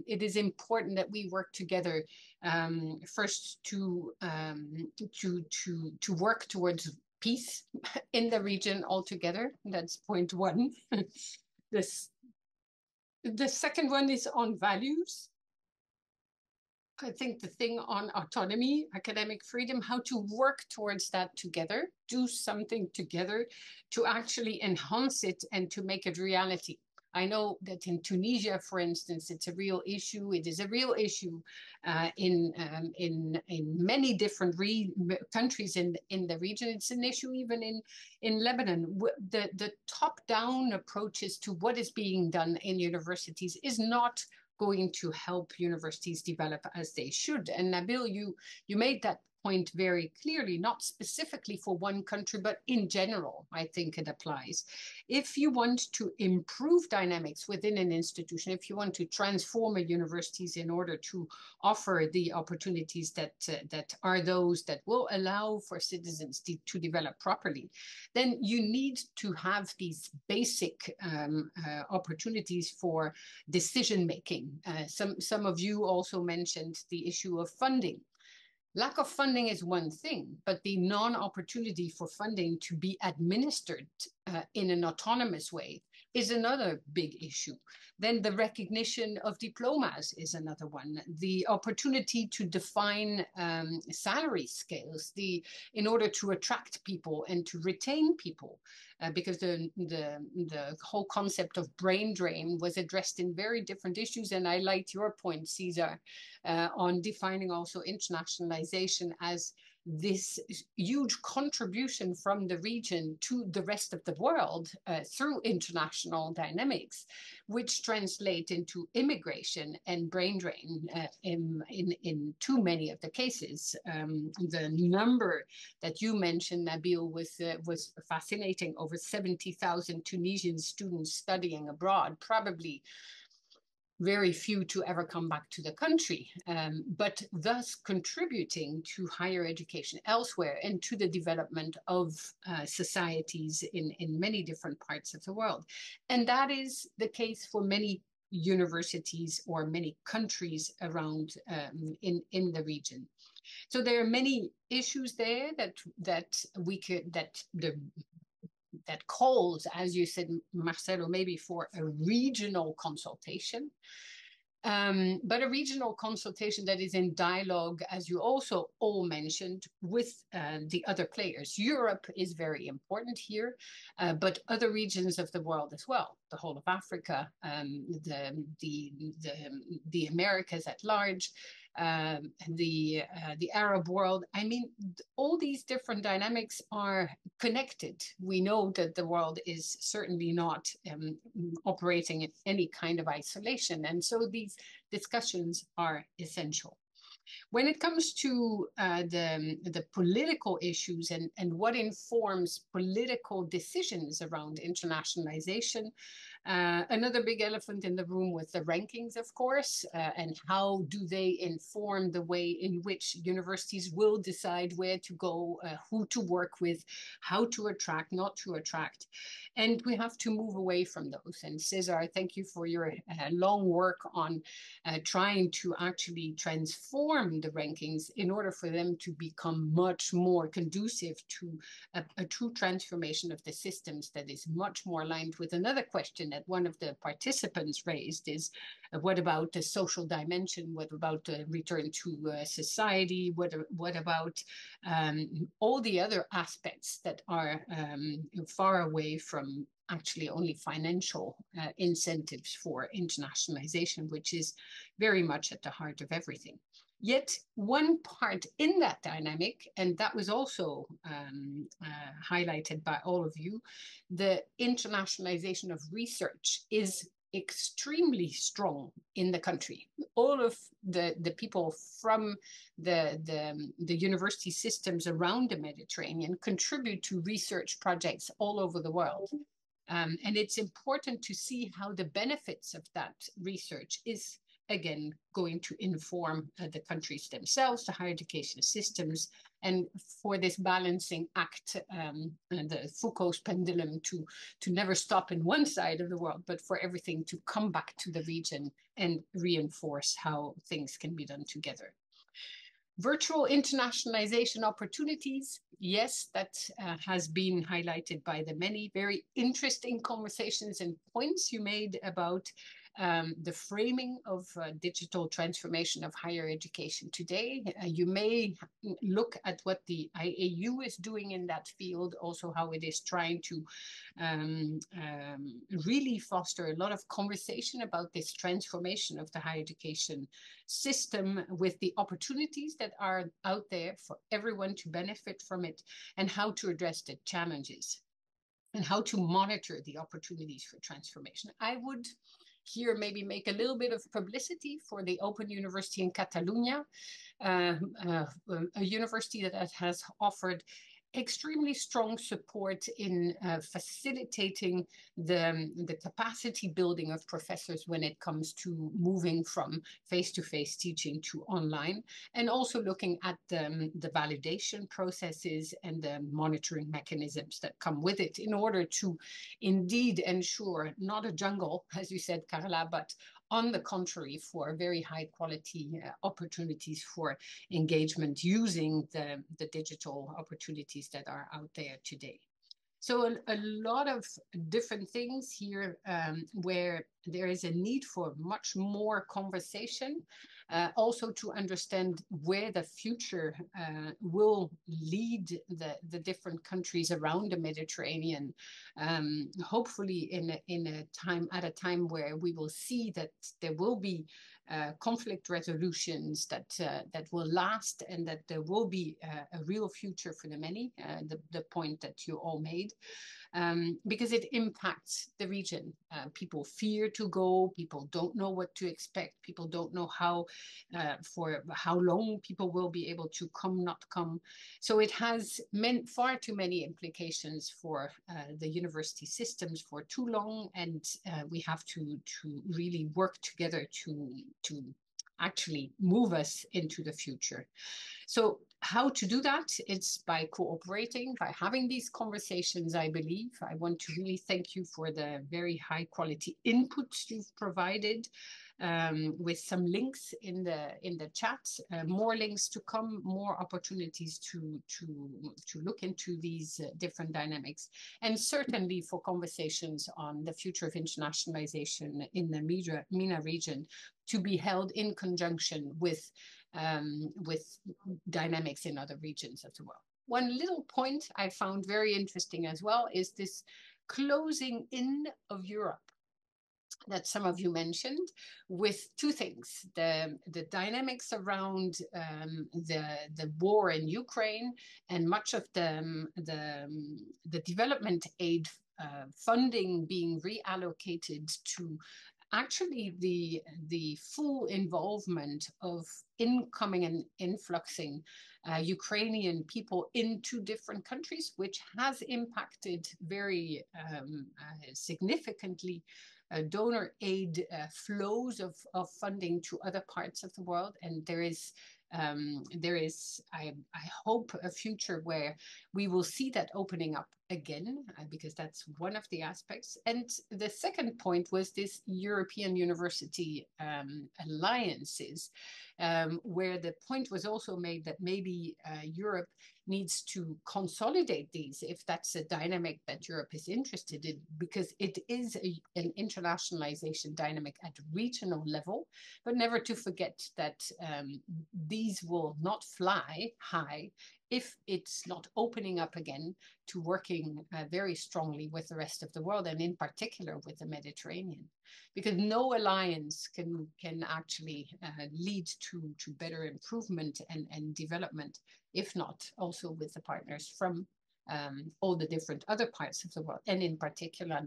it is important that we work together first to work towards peace in the region altogether. That's point one. The second one is on values. I think the thing on autonomy, academic freedom, how to work towards that together, do something together to actually enhance it and to make it reality. I know that in Tunisia, for instance, it's a real issue. It is a real issue in many different countries in the region. It's an issue even in Lebanon. The top-down approaches to what is being done in universities is not going to help universities develop as they should. And Nabil, you made that point very clearly, not specifically for one country, but in general, I think it applies. If you want to improve dynamics within an institution, if you want to transform a universities in order to offer the opportunities that are those that will allow for citizens to develop properly, then you need to have these basic opportunities for decision-making. Some of you also mentioned the issue of funding. Lack of funding is one thing, but the non-opportunity for funding to be administered in an autonomous way is another big issue. Then the recognition of diplomas is another one. The opportunity to define salary scales in order to attract people and to retain people, because the whole concept of brain drain was addressed in very different issues. And I liked your point, Cesar, on defining also internationalization as this huge contribution from the region to the rest of the world through international dynamics, which translate into immigration and brain drain in too many of the cases. The number that you mentioned, Nabil, was fascinating. Over 70,000 Tunisian students studying abroad, probably very few to ever come back to the country, but thus contributing to higher education elsewhere and to the development of societies in many different parts of the world. And that is the case for many universities or many countries around in the region. So there are many issues there that calls, as you said, Marcello, maybe for a regional consultation, but a regional consultation that is in dialogue, as you also all mentioned, with the other players. Europe is very important here, but other regions of the world as well, the whole of Africa, the Americas at large, the Arab world. I mean, all these different dynamics are connected. We know that the world is certainly not operating in any kind of isolation. And so these discussions are essential. When it comes to the political issues and what informs political decisions around internationalization, another big elephant in the room was the rankings, of course, and how do they inform the way in which universities will decide where to go, who to work with, how to attract, not to attract. And we have to move away from those. And Cesar, thank you for your long work on trying to actually transform the rankings in order for them to become much more conducive to a true transformation of the systems that is much more aligned with another question that one of the participants raised is, what about the social dimension? What about the return to society? What about all the other aspects that are far away from actually only financial incentives for internationalization, which is very much at the heart of everything. Yet one part in that dynamic, and that was also highlighted by all of you, the internationalization of research is extremely strong in the country. All of the people from the university systems around the Mediterranean contribute to research projects all over the world. And it's important to see how the benefits of that research is, again, going to inform the countries themselves, the higher education systems, and for this balancing act, the Foucault's pendulum to never stop in one side of the world, but for everything to come back to the region and reinforce how things can be done together. Virtual internationalization opportunities, yes, that has been highlighted by the many very interesting conversations and points you made about the framing of digital transformation of higher education today. You may look at what the IAU is doing in that field, also how it is trying to really foster a lot of conversation about this transformation of the higher education system with the opportunities that are out there for everyone to benefit from it, and how to address the challenges and how to monitor the opportunities for transformation. I would here maybe make a little bit of publicity for the Open University in Catalonia, a university that has offered extremely strong support in facilitating the capacity building of professors when it comes to moving from face-to-face teaching to online, and also looking at the validation processes and the monitoring mechanisms that come with it in order to indeed ensure not a jungle, as you said, Carla, but on the contrary, for very high quality opportunities for engagement using the digital opportunities that are out there today. So a lot of different things here where there is a need for much more conversation, also to understand where the future will lead the different countries around the Mediterranean, hopefully at a time where we will see that there will be conflict resolutions that will last, and that there will be a real future for the many, the point that you all made, because it impacts the region. People fear to go, people don't know what to expect, people don't know for how long people will be able to come, not come. So it has far too many implications for the university systems for too long, and we have to really work together to actually move us into the future. So how to do that? It's by cooperating, by having these conversations, I believe. I want to really thank you for the very high quality inputs you've provided, with some links in the chat, more links to come, more opportunities to look into these different dynamics, and certainly for conversations on the future of internationalization in the MENA region to be held in conjunction with dynamics in other regions of the world. One little point I found very interesting as well is this closing in of Europe that some of you mentioned, with two things: the dynamics around the war in Ukraine, and much of the development aid funding being reallocated to actually the full involvement of incoming and influxing Ukrainian people into different countries, which has impacted very significantly donor aid flows of funding to other parts of the world. And there is, I hope, a future where we will see that opening up again, because that's one of the aspects. And the second point was this European university alliances, where the point was also made that maybe Europe needs to consolidate these, if that's a dynamic that Europe is interested in, because it is an internationalization dynamic at regional level, but never to forget that these will not fly high if it's not opening up again to working very strongly with the rest of the world, and in particular with the Mediterranean, because no alliance can actually lead to better improvement and development, if not also with the partners from all the different other parts of the world, and in particular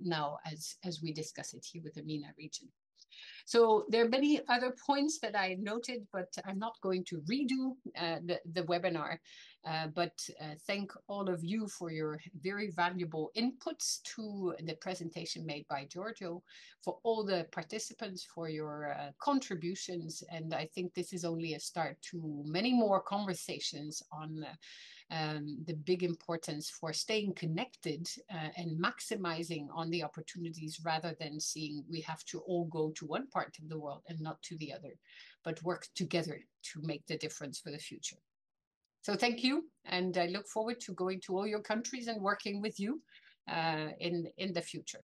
now as we discuss it here with the MENA region. So there are many other points that I noted, but I'm not going to redo the webinar, but thank all of you for your very valuable inputs to the presentation made by Giorgio, for all the participants for your contributions. And I think this is only a start to many more conversations on the big importance for staying connected and maximizing on the opportunities, rather than seeing we have to all go to one part of the world and not to the other, but work together to make the difference for the future. So thank you, and I look forward to going to all your countries and working with you in the future.